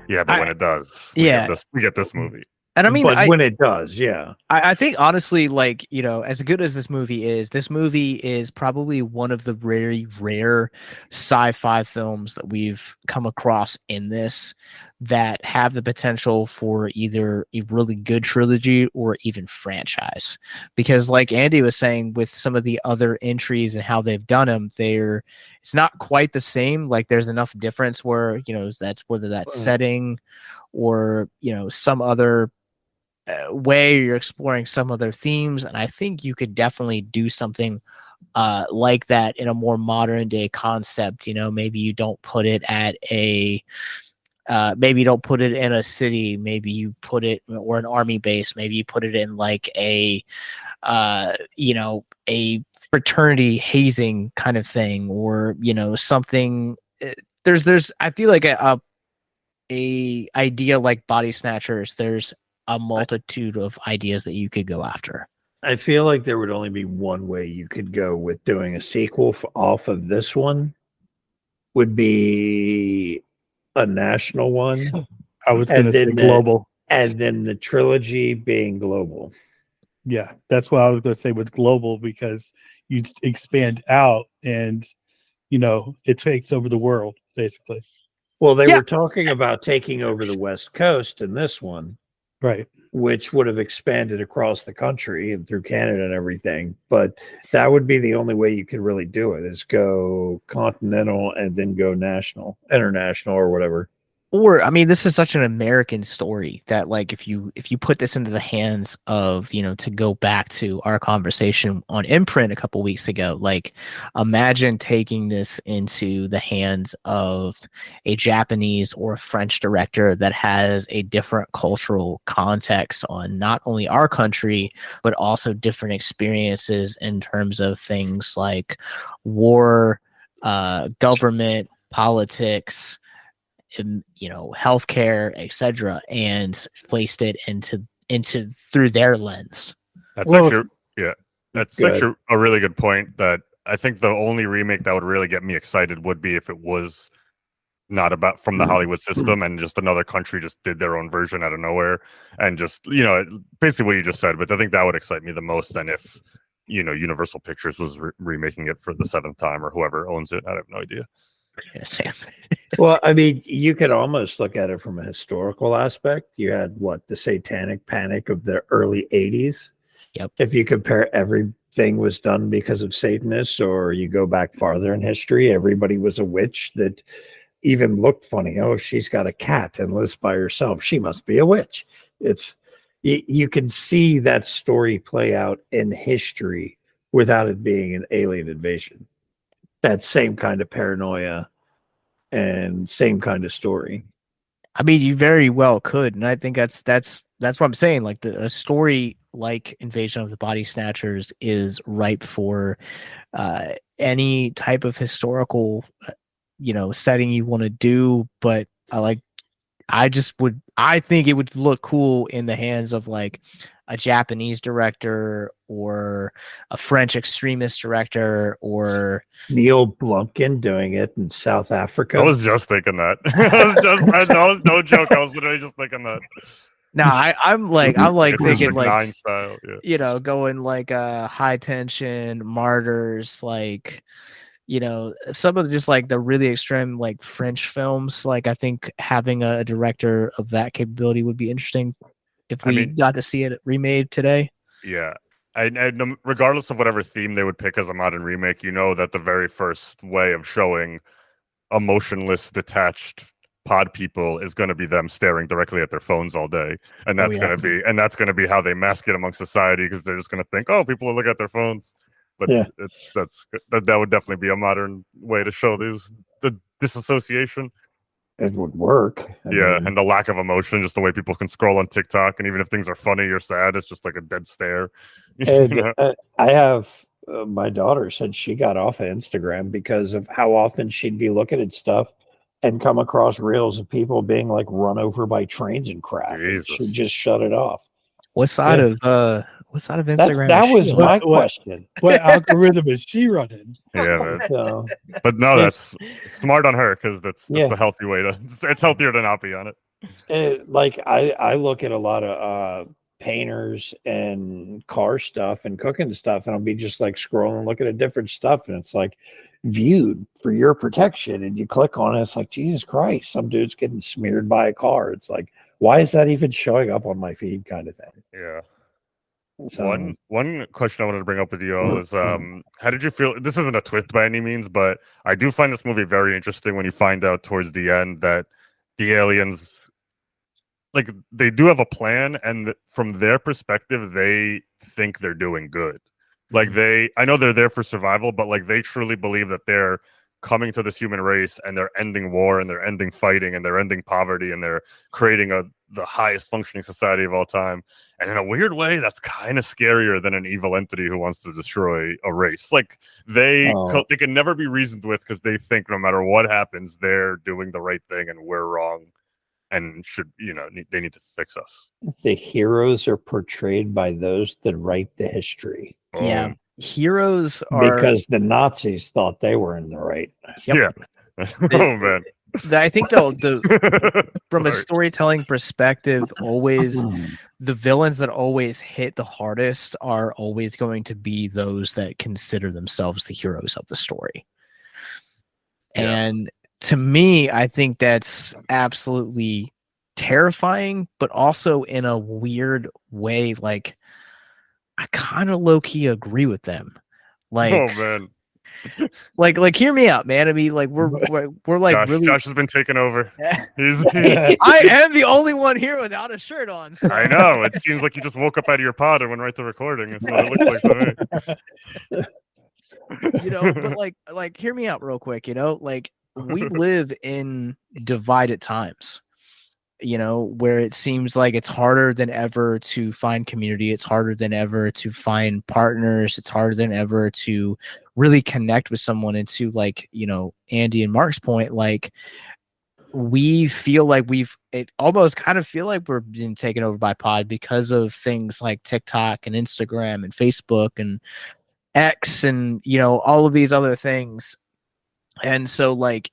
Yeah, but when it does, we get this movie. And I mean, when it does, yeah. I think honestly, like, you know, as good as this movie is probably one of the very rare sci-fi films that we've come across in this that have the potential for either a really good trilogy or even franchise. Because like Andy was saying, with some of the other entries and how they've done them, it's not quite the same. Like there's enough difference where, you know, that's whether that's setting or, you know, some other way you're exploring some other themes. And I think you could definitely do something like that in a more modern day concept. You know, maybe you don't put it at maybe you don't put it in a city, maybe you put it, or an army base, maybe you put it in like a fraternity hazing kind of thing, or, you know, something. There's I feel like a idea like Body Snatchers, there's a multitude of ideas that you could go after. I feel like there would only be one way you could go with doing a sequel off of this one, would be a national one. I was going to say global. And then the trilogy being global. Yeah, that's what I was going to say was global, because you expand out and, you know, it takes over the world, basically. Well, they were talking about taking over the West Coast in this one. Right. Which would have expanded across the country and through Canada and everything. But that would be the only way you could really do it, is go continental and then go international or whatever. Or, I mean, this is such an American story that, like, if you put this into the hands of, you know, to go back to our conversation on Imprint a couple weeks ago, like, imagine taking this into the hands of a Japanese or a French director that has a different cultural context on not only our country, but also different experiences in terms of things like war, government, politics, you know, healthcare, etc., and placed it into through their lens. That's actually a really good point. That I think the only remake that would really get me excited would be if it was not about from the Hollywood system, and just another country just did their own version out of nowhere, and just basically what you just said. But I think that would excite me the most than if Universal Pictures was remaking it for the 7th time, or whoever owns it. I have no idea. Yeah, Sam. Well, I mean, you could almost look at it from a historical aspect. You had the satanic panic of the early 80s. Yep. If you compare, everything was done because of Satanists, or you go back farther in history, everybody was a witch that even looked funny. Oh, she's got a cat and lives by herself. She must be a witch. You can see that story play out in history without it being an alien invasion. That same kind of paranoia and same kind of story. I mean, you very well could, and I think that's what I'm saying. Like a story like Invasion of the Body Snatchers is ripe for any type of historical, setting you want to do. But I think it would look cool in the hands of like a Japanese director or a French extremist director or Neil Blomkamp doing it in South Africa. I was just thinking that. That was no joke. I was literally just thinking that. No, I'm thinking like style, yeah. Going like High Tension, Martyrs, like some of just like the really extreme like French films. Like I think having a director of that capability would be interesting if we got to see it remade today. Yeah. And regardless of whatever theme they would pick as a modern remake, that the very first way of showing emotionless, detached pod people is going to be them staring directly at their phones all day, and that's going to be how they mask it among society, because they're just going to think, oh, people will look at their phones. But that would definitely be a modern way to show the disassociation. It would work. I mean, and the lack of emotion, just the way people can scroll on TikTok, and even if things are funny or sad, it's just like a dead stare. I have my daughter said she got off of Instagram because of how often she'd be looking at stuff and come across reels of people being like run over by trains and crap. She just shut it off. What side of Instagram? That was my question. What algorithm is she running? Yeah, man. But no, that's smart on her, because that's a healthy way to. It's healthier to not be on it. Like I look at a lot of painters and car stuff and cooking stuff, and I'll be just like scrolling, looking at different stuff, and it's like viewed for your protection, and you click on it, it's like, Jesus Christ, some dude's getting smeared by a car. It's like, why is that even showing up on my feed, kind of thing? Yeah. So, one question I wanted to bring up with you all is how did you feel? This isn't a twist by any means, but I do find this movie very interesting when you find out towards the end that the aliens, like, they do have a plan, and from their perspective, they think they're doing good. Like, I know they're there for survival, but like they truly believe that they're coming to this human race, and they're ending war, and they're ending fighting, and they're ending poverty, and they're creating the highest functioning society of all time. And in a weird way, that's kind of scarier than an evil entity who wants to destroy a race. Like, they can never be reasoned with, because they think no matter what happens, they're doing the right thing and we're wrong, and they need to fix us. The heroes are portrayed by those that write the history. Yeah. Heroes are, because the Nazis thought they were in the right. Yep. Yeah. Oh man. I think from a storytelling perspective, always the villains that always hit the hardest are always going to be those that consider themselves the heroes of the story. Yeah. And to me, I think that's absolutely terrifying, but also in a weird way, like, I kind of low-key agree with them. Like, oh man. like hear me out, man. I mean, like we're like Josh has been taken over. He's I am the only one here without a shirt on. So. I know. It seems like you just woke up out of your pod and went right to recording. That's what it looks like to me. But like hear me out real quick, like we live in divided times. Where it seems like it's harder than ever to find community. It's harder than ever to find partners. It's harder than ever to really connect with someone. And to, like, Andy and Mark's point, like, we feel like it almost kind of feel like we're being taken over by pod because of things like TikTok and Instagram and Facebook and X and, all of these other things. And so, like,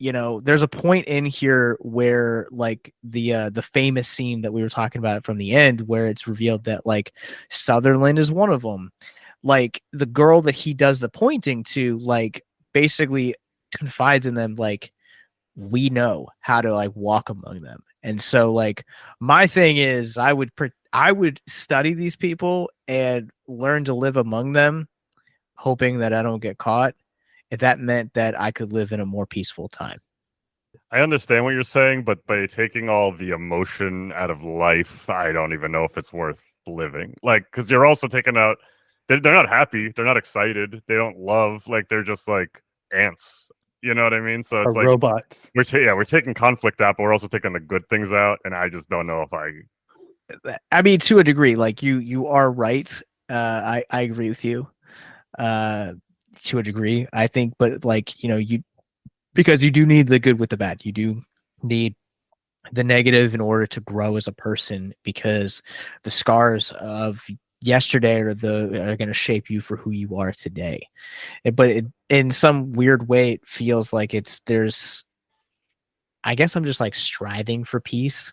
you know, there's a point in here where like the famous scene that we were talking about from the end, where it's revealed that like Sutherland is one of them. Like the girl that he does the pointing to, like basically confides in them, like, we know how to like walk among them. And so like my thing is I would study these people and learn to live among them, hoping that I don't get caught, if that meant that I could live in a more peaceful time. I understand what you're saying, but by taking all the emotion out of life, I don't even know if it's worth living. Like, because you're also taking out, they're not happy, they're not excited, they don't love, like they're just like ants. You know what I mean? So it's like robots. we're taking conflict out, but we're also taking the good things out, and I just don't know if I mean, to a degree, like you are right. I agree with you. To a degree, I think, but like, you know, because you do need the good with the bad. You do need the negative in order to grow as a person, because the scars of yesterday are going to shape you for who you are today. But in some weird way, it feels like I guess I'm just like striving for peace,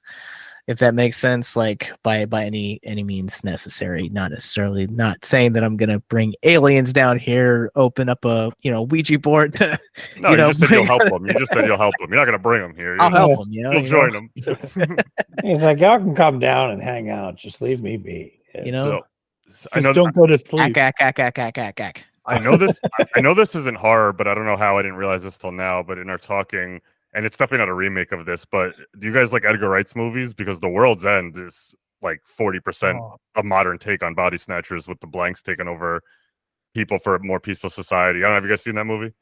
if that makes sense, like by any means necessary. Not necessarily, not saying that I'm gonna bring aliens down here, open up a Ouija board. no, you just said you'll help them. You just said you'll help them. You're not gonna bring them here. I'll help them. You'll join them. He's like, y'all can come down and hang out. Just leave me be. You know, I know. Don't go to sleep. I know this. I know this isn't horror, but I don't know how I didn't realize this till now. But in our talking, and it's definitely not a remake of this, but do you guys like Edgar Wright's movies? Because The World's End is like 40% a modern take on body snatchers, with the blanks taking over people for a more peaceful society. I don't know. Have you guys seen that movie?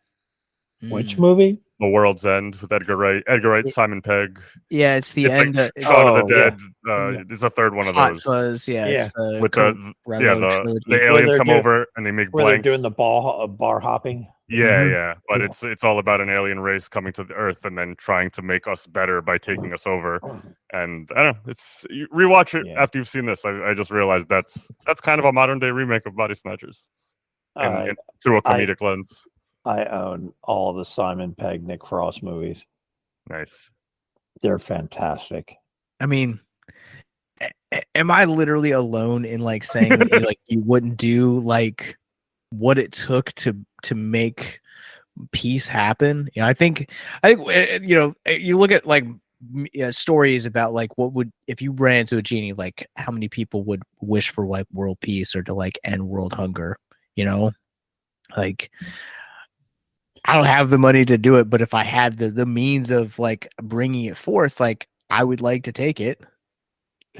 Which movie? The World's End with Edgar Wright. Edgar Wright, Simon Pegg. Yeah, it's the end. Like Shaun of the Dead. It's the third one of those. Fuzz, yeah. It's the with the aliens come over and they make where blanks. They're doing the bar hopping. Yeah. But it's all about an alien race coming to the Earth and then trying to make us better by taking us over. And I don't know. You rewatch it after you've seen this. I just realized that's kind of a modern day remake of Body Snatchers, and through a comedic lens. I own all the Simon Pegg, Nick Frost movies. Nice. They're fantastic. I mean, am I literally alone in like saying that like you wouldn't do like what it took to make peace happen? You know, I think you look at like stories about like what would, if you ran into a genie, like how many people would wish for like world peace or to like end world hunger, you know? Like, I don't have the money to do it, but if I had the means of like bringing it forth, like I would like to take it.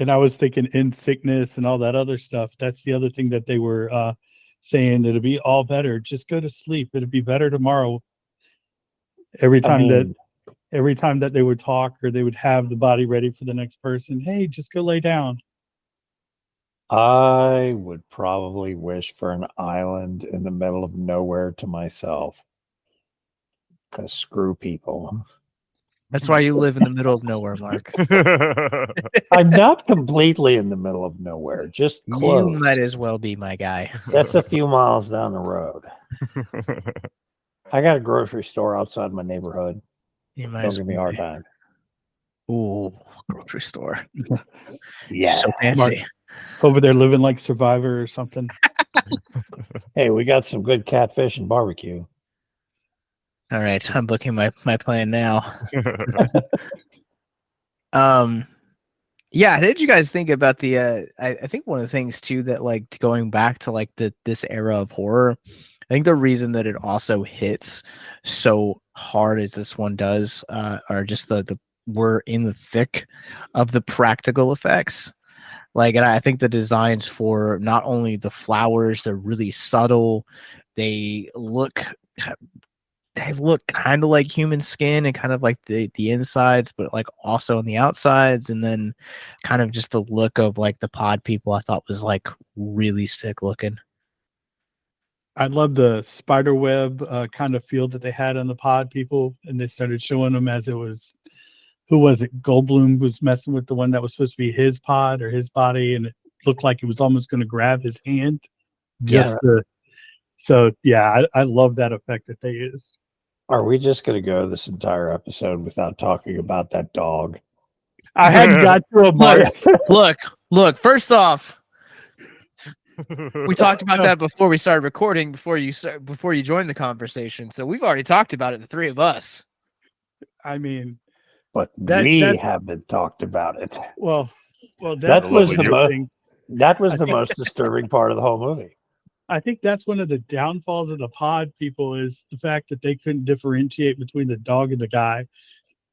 And I was thinking in sickness and all that other stuff. That's the other thing that they were saying. It'll be all better. Just go to sleep. It'll be better tomorrow. Every time that they would talk, or they would have the body ready for the next person. Hey, just go lay down. I would probably wish for an island in the middle of nowhere to myself. Because screw people. That's why you live in the middle of nowhere, Mark. I'm not completely in the middle of nowhere, just close. You might as well be my guy. That's a few miles down the road. I got a grocery store outside my neighborhood. You might Don't give me a hard time. Ooh, grocery store. Yeah. So fancy. Over there living like Survivor or something. Hey, we got some good catfish and barbecue. All right, I'm booking my plan now. Yeah, how did you guys think about the I think one of the things too that like going back to like this era of horror, I think the reason that it also hits so hard as this one does are just the we're in the thick of the practical effects. Like, and I think the designs for not only the flowers, they're really subtle. They look kind of like human skin and kind of like the insides, but like also on the outsides. And then kind of just the look of like the pod people I thought was like really sick looking. I love the spider web kind of feel that they had on the pod people. And they started showing them as it was, who was it? Goldblum was messing with the one that was supposed to be his pod or his body. And it looked like it was almost going to grab his hand. I love that effect that they used. Are we just going to go this entire episode without talking about that dog? I hadn't got to a mark. Look. First off, we talked about that before we started recording. Before you joined the conversation, so we've already talked about it. The three of us. I mean, But that's- haven't talked about it. well, That was the the most. thing. That was the most disturbing part of the whole movie. I think that's one of the downfalls of the pod people is the fact that they couldn't differentiate between the dog and the guy.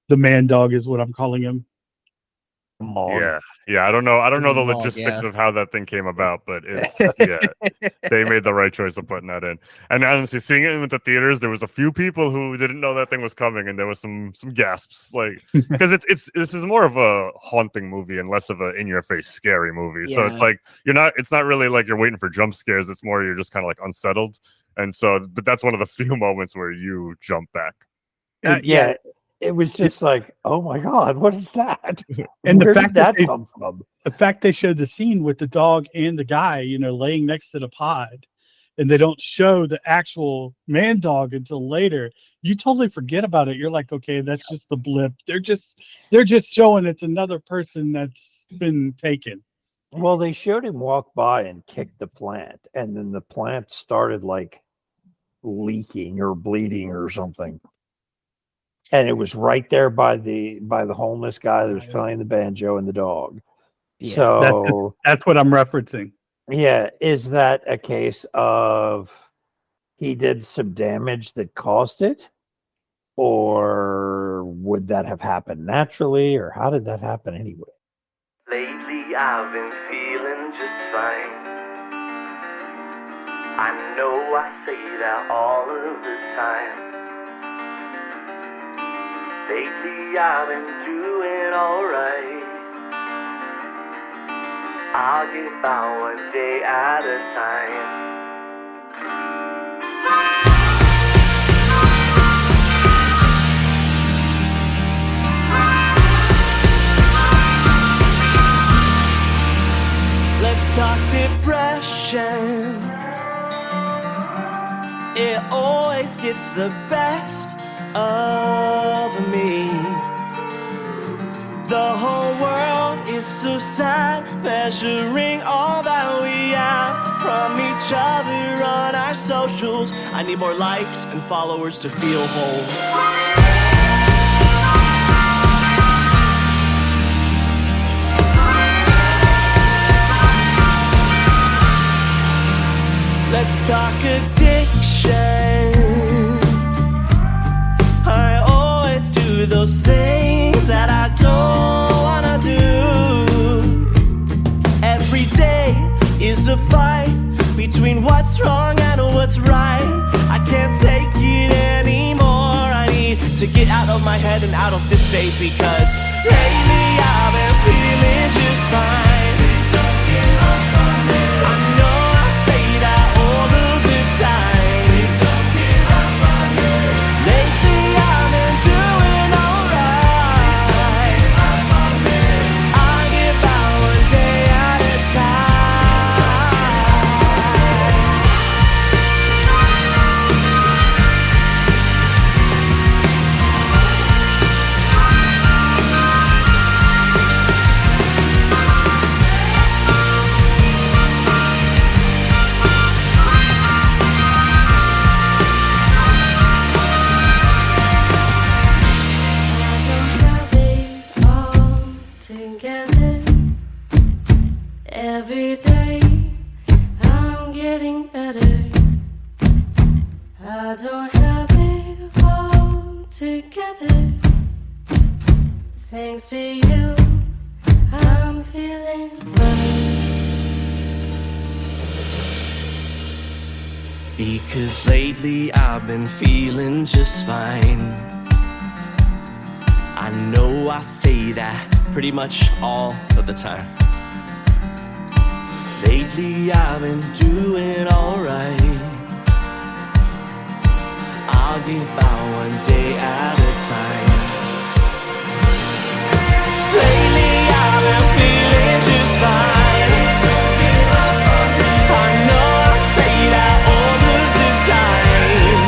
The man dog is what I'm calling him. Come on. Yeah. I don't know He's the a dog, logistics yeah. of how that thing came about, but they made the right choice of putting that in. And honestly, seeing it in the theaters, there was a few people who didn't know that thing was coming, and there was some gasps, like because this is more of a haunting movie and less of a in your face scary movie. So it's Yeah. like it's not really like you're waiting for jump scares. It's more you're just kind of like unsettled. And so, but that's one of the few moments where you jump back. Yeah. It was just like, oh my God, what is that? And the Where fact did that that come from? the fact they showed the scene with the dog and the guy, laying next to the pod, and they don't show the actual man dog until later, you totally forget about it. You're like, okay, that's just the blip. They're just showing it's another person that's been taken. Well, they showed him walk by and kick the plant, and then the plant started like leaking or bleeding or something. And it was right there by the homeless guy that was playing the banjo and the dog. Yeah. So That's what I'm referencing. yeah, is that a case of he did some damage that caused it? Or would that have happened naturally? Or how did that happen anyway? Lately I've been feeling just fine. I know I say that all of the time. Lately I've been doing alright. I'll get by one day at a time. Let's talk depression. It always gets the best of me. The whole world is so sad, measuring all that we have from each other on our socials. I need more likes and followers to feel whole. Let's talk addiction. I always do those things that I don't wanna do. Every day is a fight between what's wrong and what's right. I can't take it anymore. I need to get out of my head and out of this state, because lately I've been feeling just fine. Please don't give up on me. I know I say that all of the time. Please don't give up on me. Lately I've been doing alright. Please don't give up on me. I get by one day at a time. Every day I'm getting better. I don't have it all together. Thanks to you, I'm feeling fine. Because lately I've been feeling just fine. I know I say that pretty much all of the time. Lately I've been doing alright. I'll get by one day at a time. Lately I've been feeling just fine. I know I say that all of the time.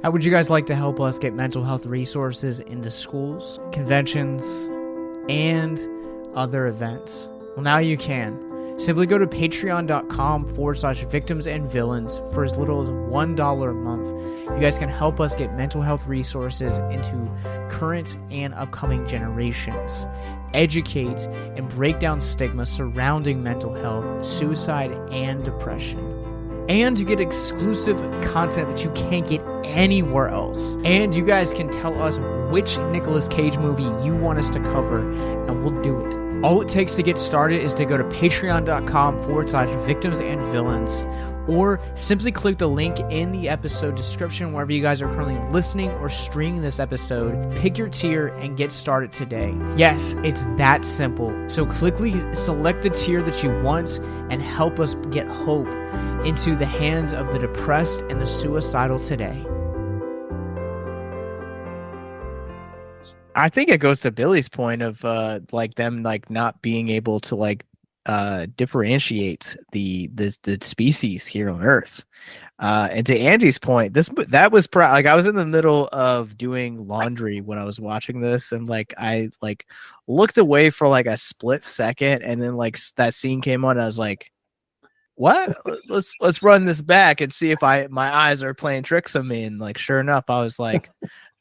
How would you guys like to help us get mental health resources into schools, conventions, and other events? Well, now you can. Simply go to patreon.com/victims and villains for as little as $1 a month. You guys can help us get mental health resources into current and upcoming generations, educate and break down stigma surrounding mental health, suicide, and depression. And you get exclusive content that you can't get anywhere else. And you guys can tell us which Nicolas Cage movie you want us to cover, and we'll do it. All it takes to get started is to go to patreon.com/victims and villains, or simply click the link in the episode description wherever you guys are currently listening or streaming this episode. Pick your tier and get started today. Yes, it's that simple. So quickly select the tier that you want and help us get hope into the hands of the depressed and the suicidal today. I think it goes to Billy's point of like them like not being able to like differentiate the species here on Earth. And to Andy's point, that was like I was in the middle of doing laundry when I was watching this, and like I like looked away for like a split second, and then like that scene came on, and I was like, what? Let's run this back and see if my eyes are playing tricks on me. And like sure enough, I was like,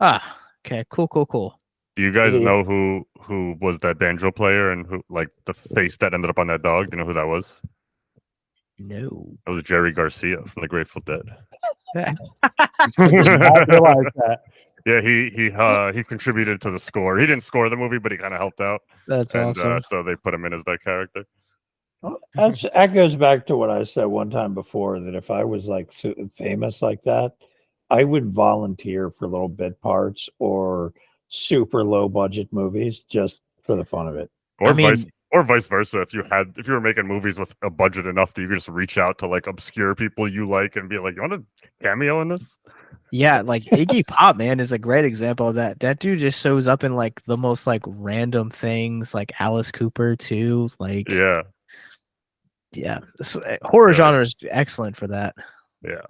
okay, cool. Do you guys know who was that banjo player and who like the face that ended up on that dog? Do you know who that was? No. It was Jerry Garcia from the Grateful Dead. I did not realize that. Yeah, he contributed to the score. He didn't score the movie, but he kind of helped out. That's awesome. So they put him in as that character. That goes back to what I said one time before, that if I was like famous like that, I would volunteer for little bit parts or super low budget movies just for the fun of it. Or vice versa. If you were making movies with a budget enough that you could just reach out to like obscure people you like and be like, you want a cameo in this? Yeah, like Iggy Pop, man, is a great example of that. That dude just shows up in like the most like random things, like Alice Cooper too. Like yeah. Horror genre is excellent for that. Yeah,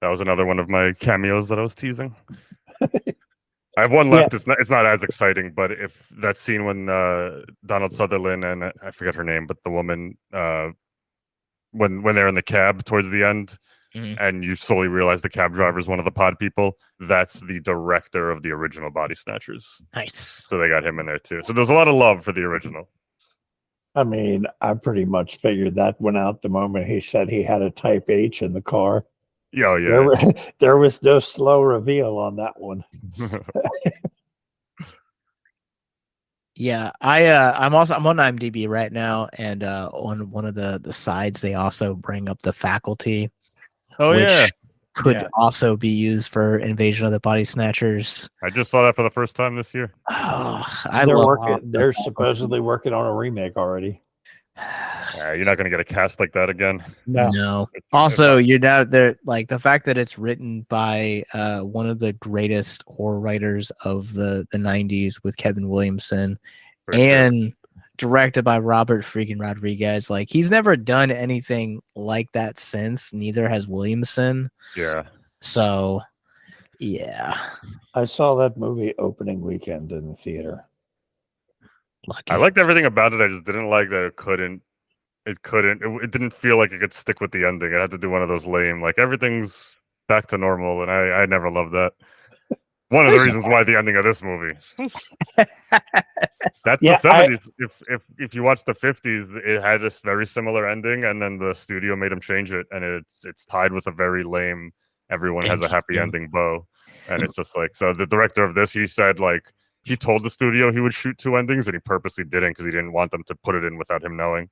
that was another one of my cameos that I was teasing. I have one left. Yeah. It's not as exciting, but if that scene when Donald-Sutherland and I forget her name, but the woman when they're in the cab towards the end, and you slowly realize the cab driver is one of the pod people, that's the director of the original Body Snatchers. Nice. So they got him in there too. So there's a lot of love for the original. I mean, I pretty much figured that one out the moment he said he had a Type H in the car. Yeah. There was no slow reveal on that one. Yeah, I'm on IMDb right now, and on one of the sides they also bring up the faculty, which could also be used for Invasion of the Body Snatchers. I just saw that for the first time this year. Oh, they're supposedly working on a remake already. You're not going to get a cast like that again. No. Also, they're like the fact that it's written by one of the greatest horror writers of the 90s with Kevin Williamson, directed by Robert freaking Rodriguez. Like he's never done anything like that since. Neither has Williamson. Yeah. So, yeah. I saw that movie opening weekend in the theater. Lucky. I liked everything about it. I just didn't like that it didn't feel like it could stick with the ending. It had to do one of those lame, like everything's back to normal, and I never loved that. One of the reasons why the ending of this movie. That's the 70s. If you watch the 50s, it had this very similar ending, and then the studio made them change it, and it's tied with a very lame everyone has a happy ending bow. And it's just like, so the director of this, he said like he told the studio he would shoot two endings, and he purposely didn't because he didn't want them to put it in without him knowing.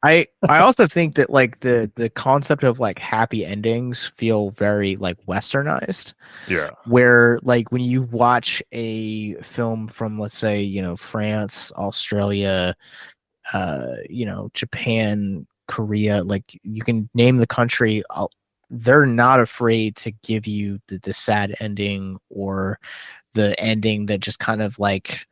I also think that like the concept of like happy endings feel very like westernized. Yeah. Where like when you watch a film from, let's say, France, Australia, Japan, Korea, like you can name the country, they're not afraid to give you the sad ending or the ending that just kind of like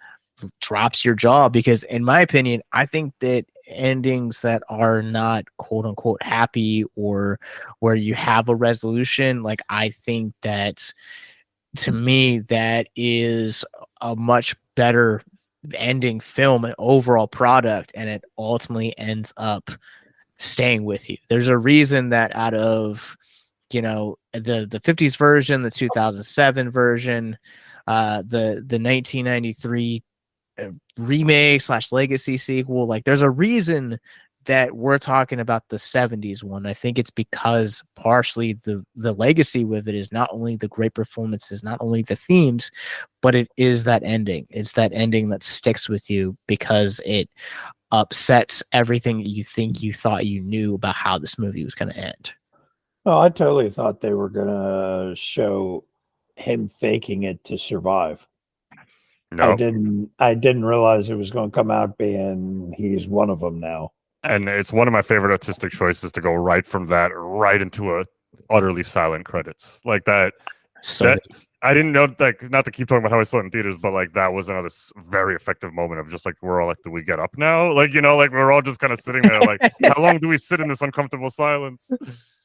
drops your jaw, because in my opinion, I think that endings that are not quote unquote happy or where you have a resolution, like I think that to me, that is a much better ending film and overall product, and it ultimately ends up staying with you. There's a reason that out of the 50s version, the 2007 version, the 1993 remake / legacy sequel, like there's a reason that we're talking about the 70s one. I think it's because partially the legacy with it is not only the great performances, not only the themes, but it is that ending. It's that ending that sticks with you because it upsets everything you thought you knew about how this movie was going to end. Oh, I totally thought they were gonna show him faking it to survive. No, I didn't realize it was going to come out being he's one of them now. and it's one of my favorite artistic choices to go right from that right into a utterly silent credits like that. So That I didn't know, like, not to keep talking about how I saw it in theaters, but like that was another very effective moment of just like we're all like, do we get up now? Like, like we're all just kind of sitting there, like, how long do we sit in this uncomfortable silence?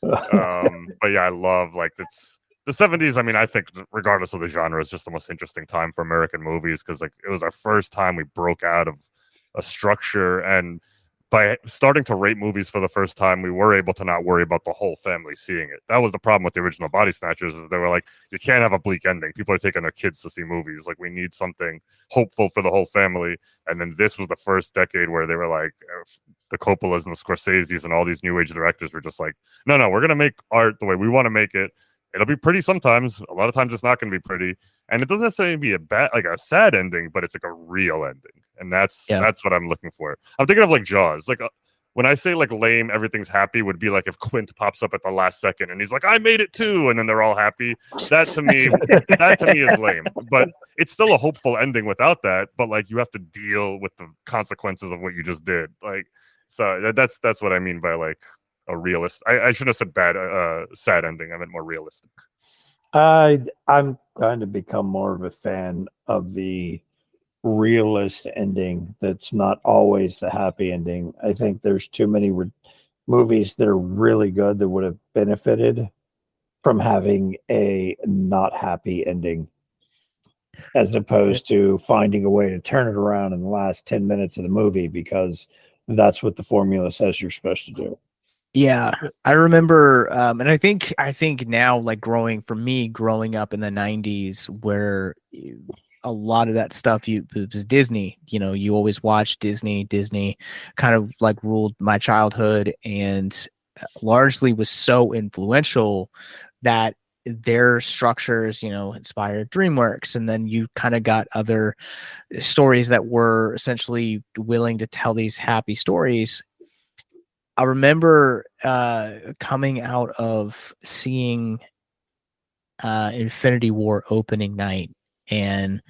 But yeah, I love like it's the 70s. I mean, I think regardless of the genre, is just the most interesting time for American movies because like it was our first time we broke out of a structure, and by starting to rate movies for the first time, we were able to not worry about the whole family seeing it. That was the problem with the original Body Snatchers. They were like, you can't have a bleak ending. People are taking their kids to see movies. Like, we need something hopeful for the whole family. And then this was the first decade where they were like, the Coppolas and the Scorseses and all these new age directors were just like, no, we're going to make art the way we want to make it. It'll be pretty sometimes. A lot of times it's not going to be pretty. And it doesn't necessarily be a sad ending, but it's like a real ending. And that's what I'm looking for. I'm thinking of like Jaws. Like when I say like lame, everything's happy would be like if Clint pops up at the last second and he's like, I made it too. And then they're all happy. That to me is lame, but it's still a hopeful ending without that. But like, you have to deal with the consequences of what you just did. Like, so that's what I mean by like a realist. I shouldn't have said sad ending. I meant more realistic. I'm going to become more of a fan of the realist ending that's not always the happy ending. I think there's too many movies that are really good that would have benefited from having a not happy ending, as opposed to finding a way to turn it around in the last 10 minutes of the movie because that's what the formula says you're supposed to do. Yeah, I remember, and I think now, like growing up in the 90s, where a lot of that stuff it was Disney. You always watched Disney. Disney kind of like ruled my childhood, and largely was so influential that their structures, inspired DreamWorks, and then you kind of got other stories that were essentially willing to tell these happy stories. I remember coming out of seeing Infinity War opening night and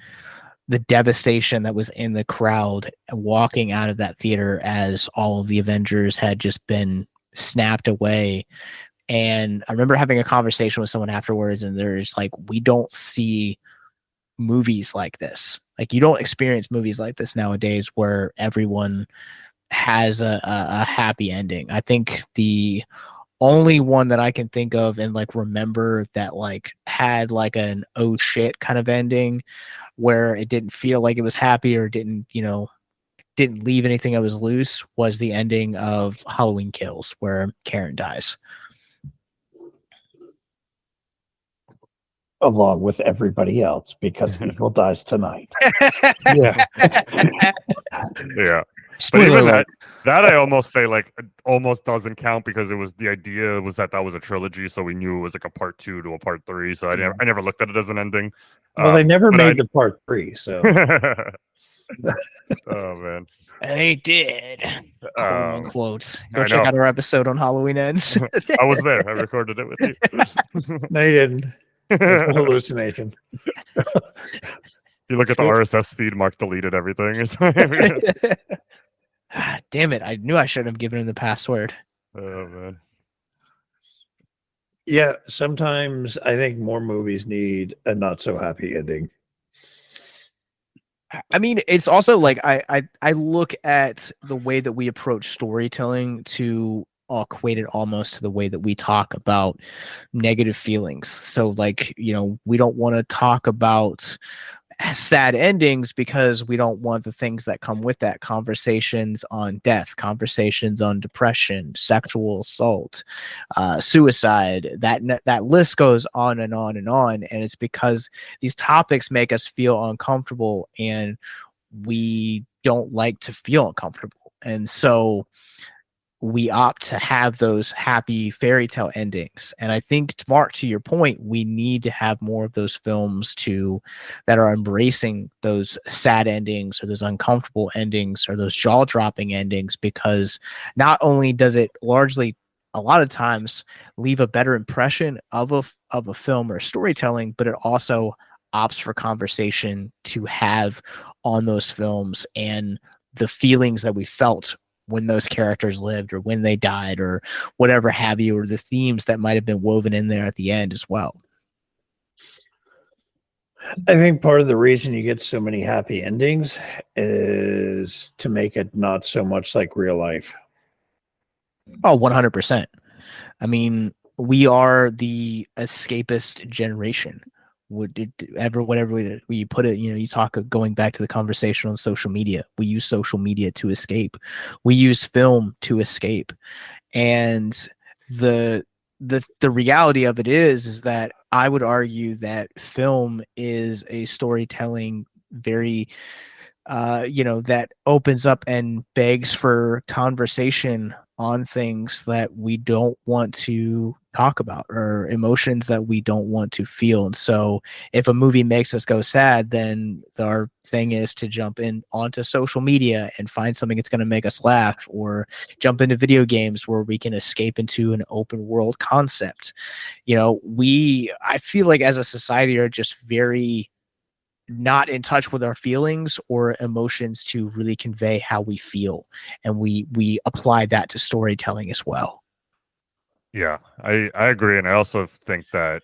the devastation that was in the crowd walking out of that theater as all of the Avengers had just been snapped away. And I remember having a conversation with someone afterwards, and they're just like, we don't see movies like this. Like, you don't experience movies like this nowadays where everyone has a happy ending. I think the only one that I can think of and like remember that like had like an oh shit kind of ending where it didn't feel like it was happy or didn't leave anything that was loose was the ending of Halloween Kills, where Karen dies. Along with everybody else, because evil dies tonight. Yeah. Yeah. Spoiler But even alert. that I almost say like almost doesn't count because it was the idea was that was a trilogy, so we knew it was like a part 2 to a part 3. So I never looked at it as an ending. Well, they never made the part 3, so. Oh man, They did. Quote unquote. Go I check know. out our episode on Halloween Ends. I was there. I recorded it with you. No, you didn't. It's a hallucination. You look at the RSS feed, Mark deleted everything. Damn it. I knew I shouldn't have given him the password. Oh man. Yeah, sometimes I think more movies need a not so happy ending. I mean, it's also like I look at the way that we approach storytelling to equated almost to the way that we talk about negative feelings. So like, we don't want to talk about sad endings because we don't want the things that come with that: conversations on death, conversations on depression, sexual assault, suicide. That list goes on and on and on. And it's because these topics make us feel uncomfortable, and we don't like to feel uncomfortable. And so we opt to have those happy fairy tale endings. And I think, Mark, to your point, we need to have more of those films that are embracing those sad endings or those uncomfortable endings or those jaw-dropping endings, because not only does it largely, a lot of times, leave a better impression of a film or storytelling, but it also opts for conversation to have on those films and the feelings that we felt when those characters lived or when they died or whatever have you, or the themes that might have been woven in there at the end as well. I think part of the reason you get so many happy endings is to make it not so much like real life. Oh, 100%. I mean, we are the escapist generation. Whatever you put it, you talk going back to the conversation on social media. We use social media to escape. We use film to escape. And the reality of it is that I would argue that film is a storytelling very that opens up and begs for conversation on things that we don't want to talk about or emotions that we don't want to feel. And so if a movie makes us go sad, then our thing is to jump in onto social media and find something that's going to make us laugh, or jump into video games where we can escape into an open world concept. I feel like as a society are just very not in touch with our feelings or emotions to really convey how we feel. And we apply that to storytelling as well. Yeah, I agree. And I also think that,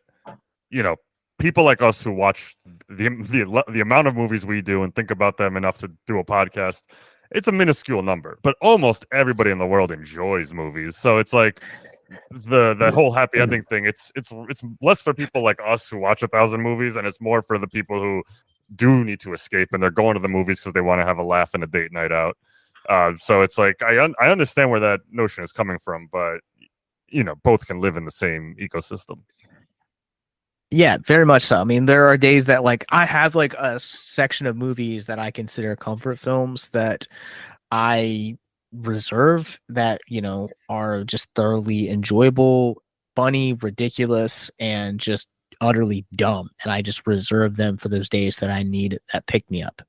people like us who watch the amount of movies we do and think about them enough to do a podcast, it's a minuscule number, but almost everybody in the world enjoys movies. So it's like the whole happy ending thing. It's less for people like us who watch 1,000 movies, and it's more for the people who do need to escape and they're going to the movies because they want to have a laugh and a date night out. So it's like I understand where that notion is coming from, but both can live in the same ecosystem. Yeah, very much so. I mean, there are days that I have a section of movies that I consider comfort films that I reserve, that are just thoroughly enjoyable, funny, ridiculous, and just utterly dumb, and I just reserve them for those days that I need that pick me up.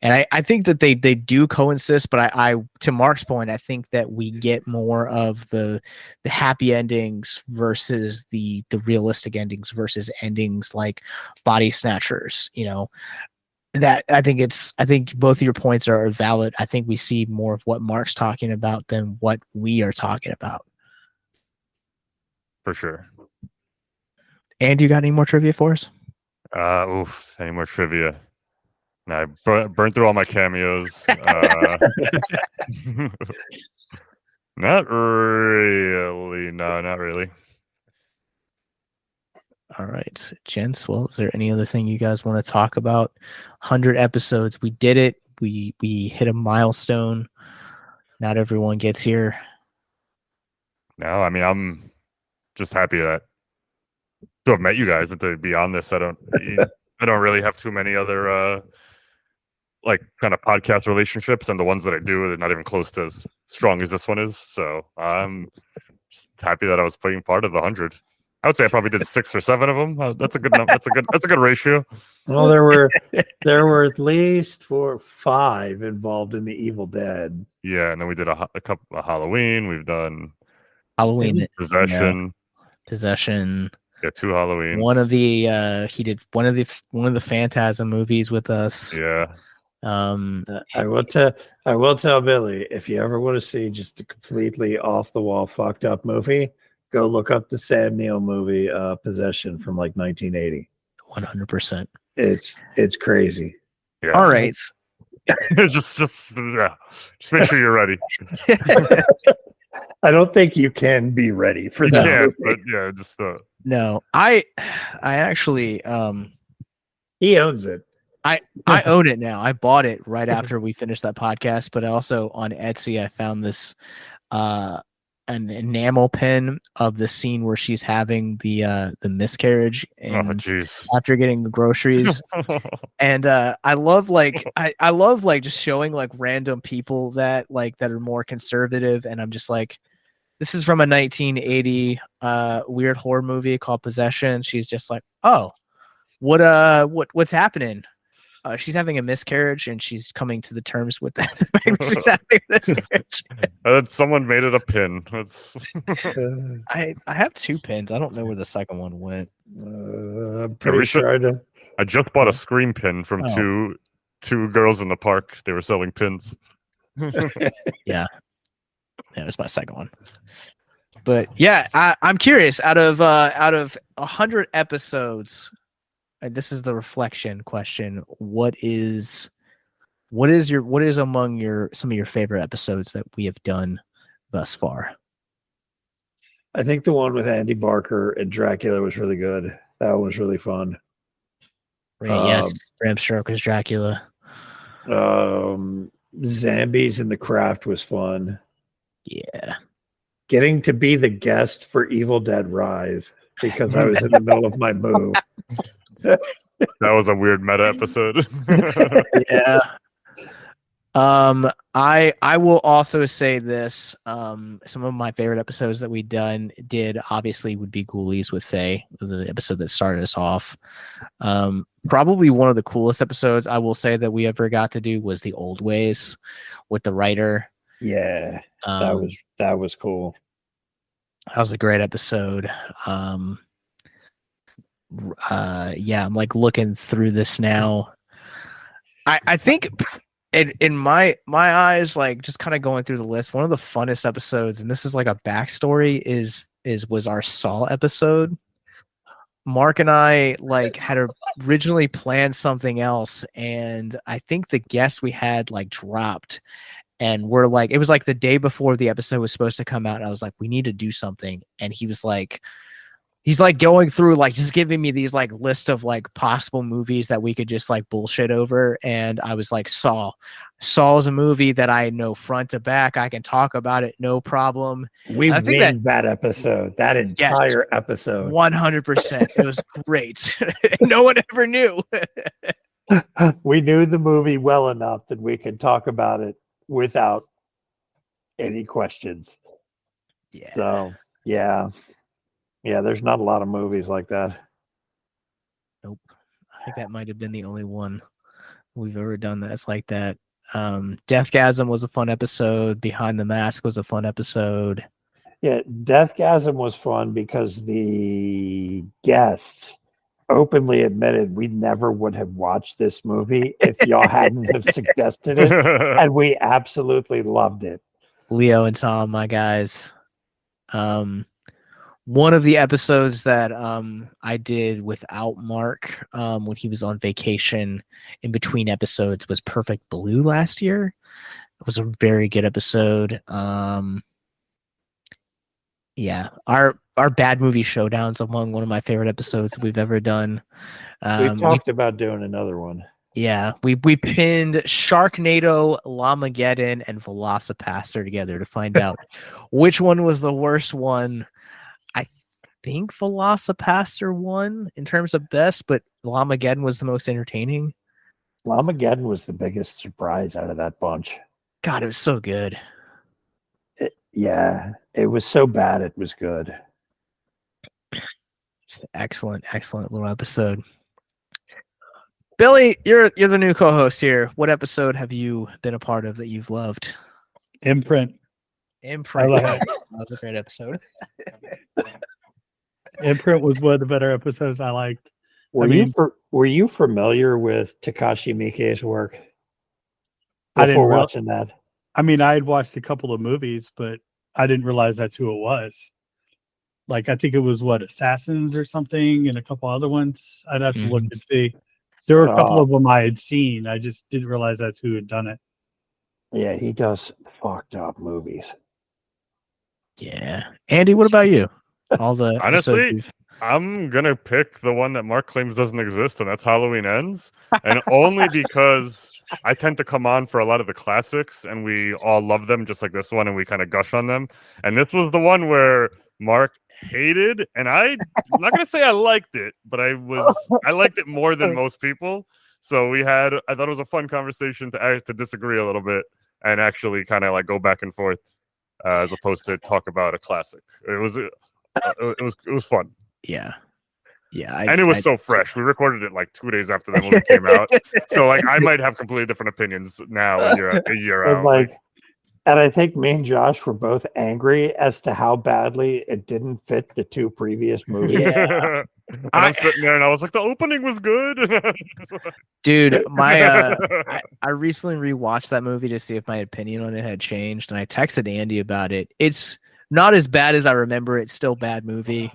And I think that they do coexist, but I to Mark's point, I think that we get more of the happy endings versus the realistic endings versus endings like Body Snatchers. That I think both of your points are valid. I think we see more of what Mark's talking about than what we are talking about. For sure. And you got any more trivia for us? Any more trivia? No, I burned through all my cameos. Not really. No, not really. All right, gents. Well, is there any other thing you guys want to talk about? 100 episodes. We did it. We hit a milestone. Not everyone gets here. No, I mean, I'm just happy to have met you guys and to be on this. I don't really have too many other kind of podcast relationships, and the ones that I do are not even close to as strong as this one is. So I'm just happy that I was playing part of the 100. I would say I probably did 6 or 7 of them. That's a good number. That's a good ratio. Well, there were at least 4 or 5 involved in the Evil Dead. Yeah, and then we did a couple of Halloween. We've done Halloween, Possession. Possession. Yeah, 2 Halloween. One of the he did one of the Phantasm movies with us. Yeah. I will tell Billy, if you ever want to see just a completely off the wall fucked up movie, go look up the Sam Neill movie Possession from 1980. 100%. It's crazy. Yeah. All right. just make sure you're ready. I don't think you can be ready for that. Yeah, movie. but yeah, just No, I actually He owns it. I own it now. I bought it right after we finished that podcast, but also on Etsy I found this an enamel pin of the scene where she's having the miscarriage and jeez. after getting the groceries. And I love like I love like just showing like random people that like that are more conservative, and I'm just like, this is from a 1980 weird horror movie called Possession. She's just like, oh, what's happening? She's having a miscarriage, and she's coming to the terms with that. The fact that she's having a miscarriage. Someone made it a pin. That's I have 2 pins. I don't know where the second one went. I'm pretty sure I just bought a Scream pin from Oh. two girls in the park. They were selling pins. Yeah, it was my second one. But yeah, I'm curious. Out of 100 episodes, and this is the reflection question: what is among some of your favorite episodes that we have done thus far? I think the one with Andy Barker and Dracula was really good. That one was really fun. Yes, Bram Stoker's Dracula. Zombies in the Craft was fun. Yeah. Getting to be the guest for Evil Dead Rise because I was in the middle of my move. That was a weird meta episode. Yeah. I will also say this. Some of my favorite episodes that we did obviously would be Ghoulies with Faye, the episode that started us off. Probably one of the coolest episodes I will say that we ever got to do was the Old Ways with the writer. Yeah, that was cool. That was a great episode. Yeah, I'm like looking through this now. I think in my eyes, like just kind of going through the list, one of the funnest episodes, and this is like a backstory, was our Saw episode. Mark and I like had originally planned something else, and I think the guest we had like dropped, and we're like, it was like the day before the episode was supposed to come out, and I was like, we need to do something, and he's like going through like just giving me these like list of like possible movies that we could just like bullshit over, and I was like, Saw is a movie that I know front to back. I can talk about it, no problem. We winged that episode, that entire episode. 100%. It was great. No one ever knew. We knew the movie well enough that we could talk about it without any questions. Yeah. So yeah, there's not a lot of movies like that. Nope. I think that might have been the only one we've ever done that's like that. Deathgasm was a fun episode. Behind the Mask was a fun episode. Yeah, Deathgasm was fun because the guests openly admitted we never would have watched this movie if y'all hadn't have suggested it, and we absolutely loved it. Leo and Tom, my guys. One of the episodes that I did without Mark when he was on vacation in between episodes was Perfect Blue last year. It was a very good episode. Yeah, our bad movie showdowns among one of my favorite episodes that we've ever done. We've talked about doing another one. Yeah, we pinned Sharknado, Lamageddon, and Velocipaster together to find out which one was the worst one. I think Velocipaster won in terms of best, but Lamageddon was the most entertaining. Lamageddon was the biggest surprise out of that bunch. God, it was so good. It was so bad it was good. It's an excellent little episode. Billy, you're the new co-host here. What episode have you been a part of that you've loved? Imprint. That was a great episode. Imprint was one of the better episodes I liked. Were you familiar with Takashi Miike's work I didn't before watching that? I mean, I had watched a couple of movies, but I didn't realize that's who it was. Like, I think it was Assassins or something, and a couple other ones. I'd have to look and see. There were a couple of them I had seen. I just didn't realize that's who had done it. Yeah, he does fucked up movies. Yeah. Andy, what about you? All the episodes Honestly, you've- I'm gonna pick the one that Mark claims doesn't exist, and that's Halloween Ends, and only because I tend to come on for a lot of the classics, and we all love them, just like this one, and we kind of gush on them. And this was the one where Mark hated, and I'm not gonna say I liked it, but I liked it more than most people. So I thought it was a fun conversation to disagree a little bit and actually kind of like go back and forth as opposed to talk about a classic. It was fun. Yeah. Yeah. And it was so fresh. We recorded it like 2 days after the movie came out. So like I might have completely different opinions now a year And out. and I think me and Josh were both angry as to how badly it didn't fit the two previous movies. Yeah. And I'm sitting there and I was like, the opening was good. Dude, I recently rewatched that movie to see if my opinion on it had changed, and I texted Andy about it. It's not as bad as I remember. It's still a bad movie,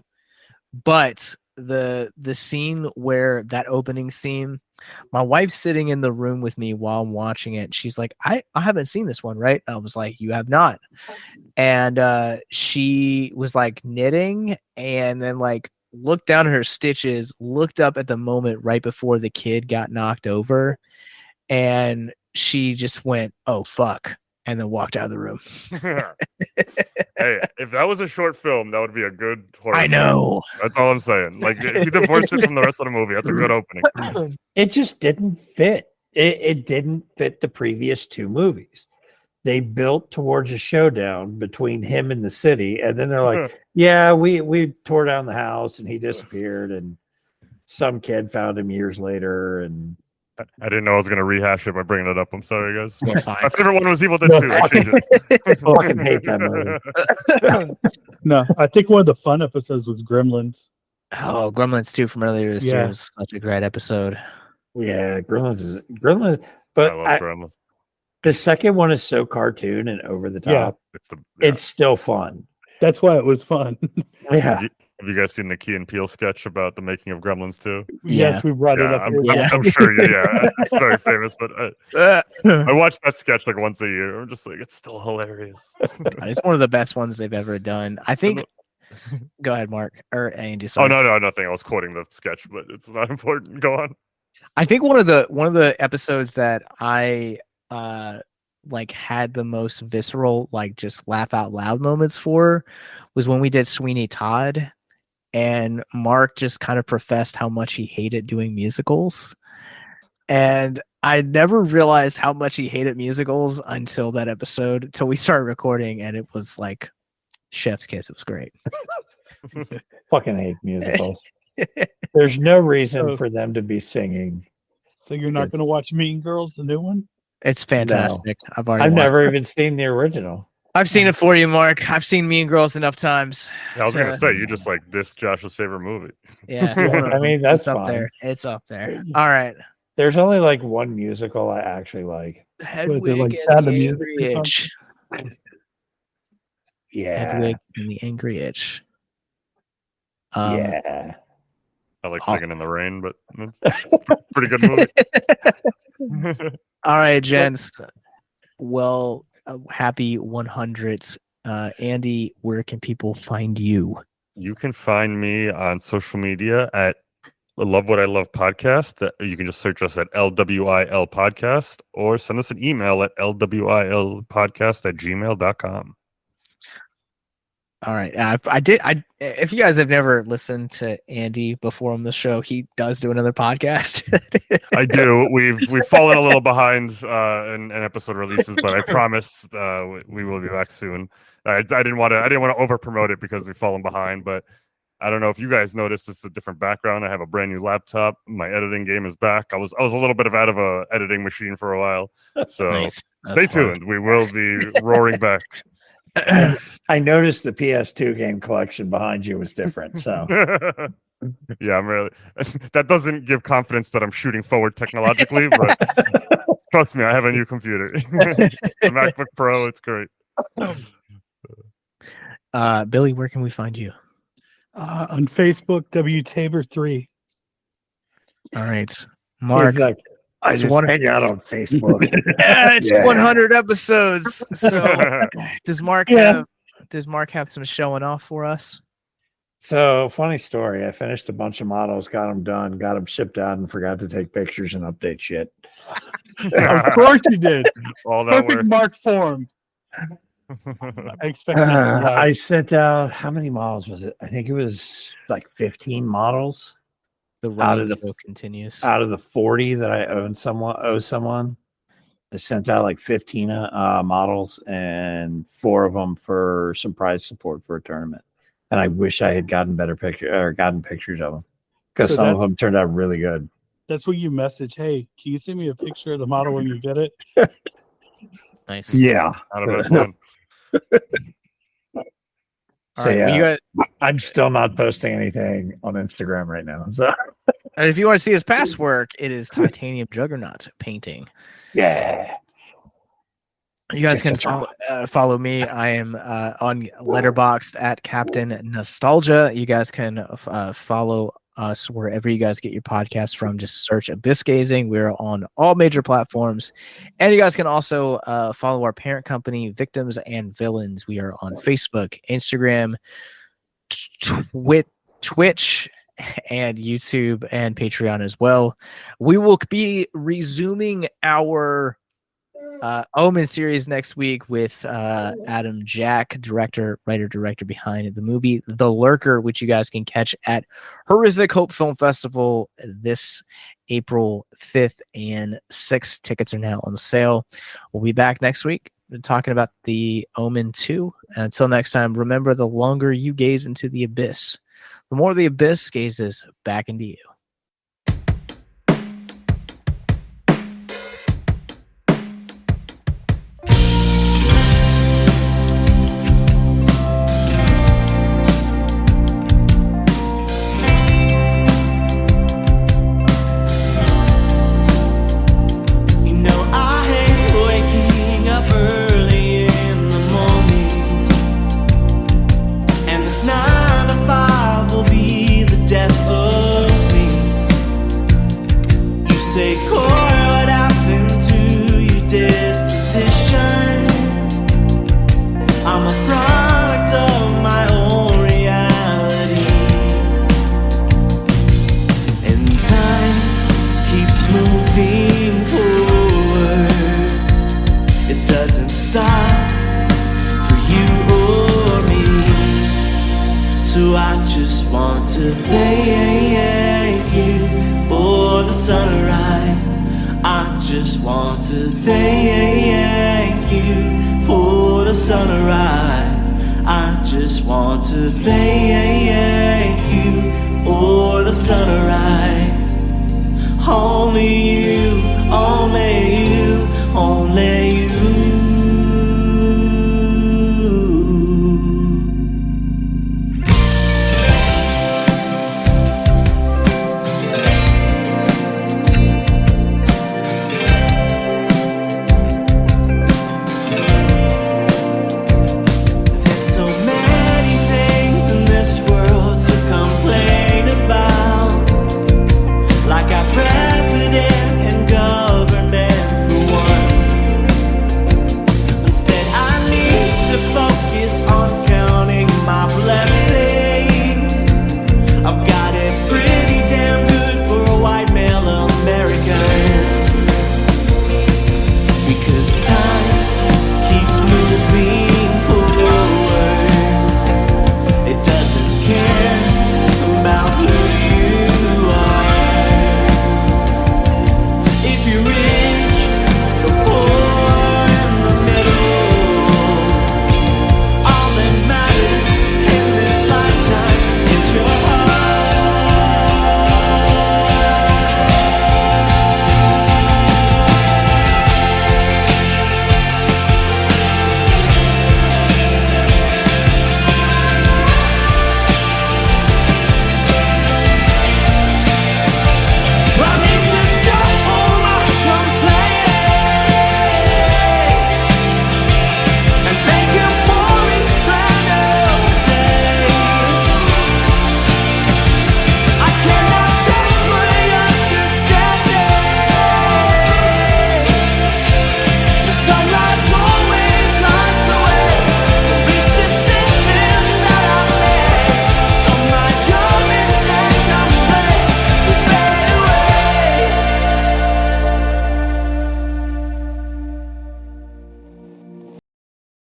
but the scene where that opening scene, my wife's sitting in the room with me while I'm watching it. She's like, I haven't seen this one, right? I was like, you have not. And she was like knitting, and then like looked down at her stitches, looked up at the moment right before the kid got knocked over, and she just went, oh fuck, and then walked out of the room. Hey, if that was a short film, that would be a good horror I know. film. That's all I'm saying. Like if you divorce it from the rest of the movie, that's a good opening. It just didn't fit. It didn't fit the previous two movies. They built towards a showdown between him and the city, and then they're like, yeah, we tore down the house and he disappeared, and some kid found him years later. And I didn't know I was going to rehash it by bringing it up. I'm sorry, guys. You're fine. My favorite one was Evil Dead 2. I changed it. I fucking hate that movie. No, I think one of the fun episodes was Gremlins. Oh, Gremlins 2 from earlier this year was such a great episode. Yeah, Gremlins, but I love Gremlins. the second one is so cartoon and over the top. It's still fun. That's why it was fun. Yeah. Have you guys seen the Key and Peele sketch about the making of Gremlins 2? Yes, we brought it up. I'm sure. It's very famous, but I watch that sketch like once a year. I'm just like, it's still hilarious. It's one of the best ones they've ever done. I think. Go ahead, Mark or Andy. Sorry. Oh no, nothing. I was quoting the sketch, but it's not important. Go on. I think one of the episodes that I like had the most visceral, like just laugh out loud moments for was when we did Sweeney Todd, and Mark just kind of professed how much he hated doing musicals. And I never realized how much he hated musicals until that episode, until we started recording, and it was like chef's kiss. It was great. Fucking hate musicals. There's no reason for them to be singing. So you're not going to watch Mean Girls, the new one? It's fantastic. No. I've never even seen the original. I've seen it for you, Mark. I've seen Mean Girls enough times. Yeah, I was going to say, you just like this Josh's favorite movie. Yeah. I mean, that's it's up fine. there. It's up there. All right. There's only like one musical I actually like. Hedwig like and Sound of the Music Angry or Itch. Yeah. Hedwig and the Angry Itch. Yeah. I like Singing in the Rain, but it's a pretty good movie. All right, gents. Well, happy 100th. Andy, where can people find you? You can find me on social media at Love What I Love Podcast. You can just search us at LWIL Podcast or send us an email at lwilpodcast@gmail.com. All right. If you guys have never listened to Andy before on the show, he does do another podcast. I do. We've fallen a little behind in episode releases, but I promise we will be back soon. I didn't want to over promote it because we've fallen behind, but I don't know if you guys noticed. It's a different background. I have a brand new laptop. My editing game is back. I was a little bit out of a editing machine for a while, so Nice. Stay tuned. We will be roaring back. I noticed the PS2 game collection behind you was different. So yeah, I'm really. That doesn't give confidence that I'm shooting forward technologically, but trust me, I have a new computer, the MacBook Pro. It's great. Billy, where can we find you? On Facebook, WTaber3. All right, Mark. I just hang out on Facebook. It's 100 episodes. So does Mark have Does Mark have some showing off for us? So, funny story. I finished a bunch of models, got them done, got them shipped out, and forgot to take pictures and update shit. Of course you did. All that Perfect work. Mark form. I expect nothing less. I sent out, how many models was it? I think it was like 15 models The Out of running the- show continues. out of the 40 that I owe someone. I sent out like 15 models and 4 of them for some prize support for a tournament. And I wish I had gotten pictures of them because So some of that's- them turned out really good. That's when you message, hey, can you send me a picture of the model when you get it? Nice. Yeah. Out of this one. All So, right. Well, you yeah, guys, I'm still not posting anything on Instagram right now. So, and if you want to see his past work, it is Titanium Juggernaut painting. yeah. You guys Get can your follow me. I am on Letterboxd at Captain Nostalgia. You guys can follow us wherever you guys get your podcast from. Just search Abyss Gazing. We're on all major platforms. And you guys can also follow our parent company, Victims and Villains. We are on Facebook, Instagram, Twitch, and YouTube and Patreon as well. We will be resuming our Omen series next week with Adam Jack, writer-director behind the movie The Lurker, which you guys can catch at Horrific Hope Film Festival this April 5th and 6th. Tickets are now on sale. We'll be back next week talking about the Omen 2. And until next time, remember, the longer you gaze into the abyss, the more the abyss gazes back into you. You know I hate waking up early in the morning, and this 9 to 5 will be the death of me. You say, Corey, what happened to your disposition? I'm a product of my own reality, and time keeps moving forward. It doesn't stop for you or me. So I just want to thank you for the sunrise. I just want to thank you for the sunrise. I just want to thank you for the sunrise. Only you, only you, only you.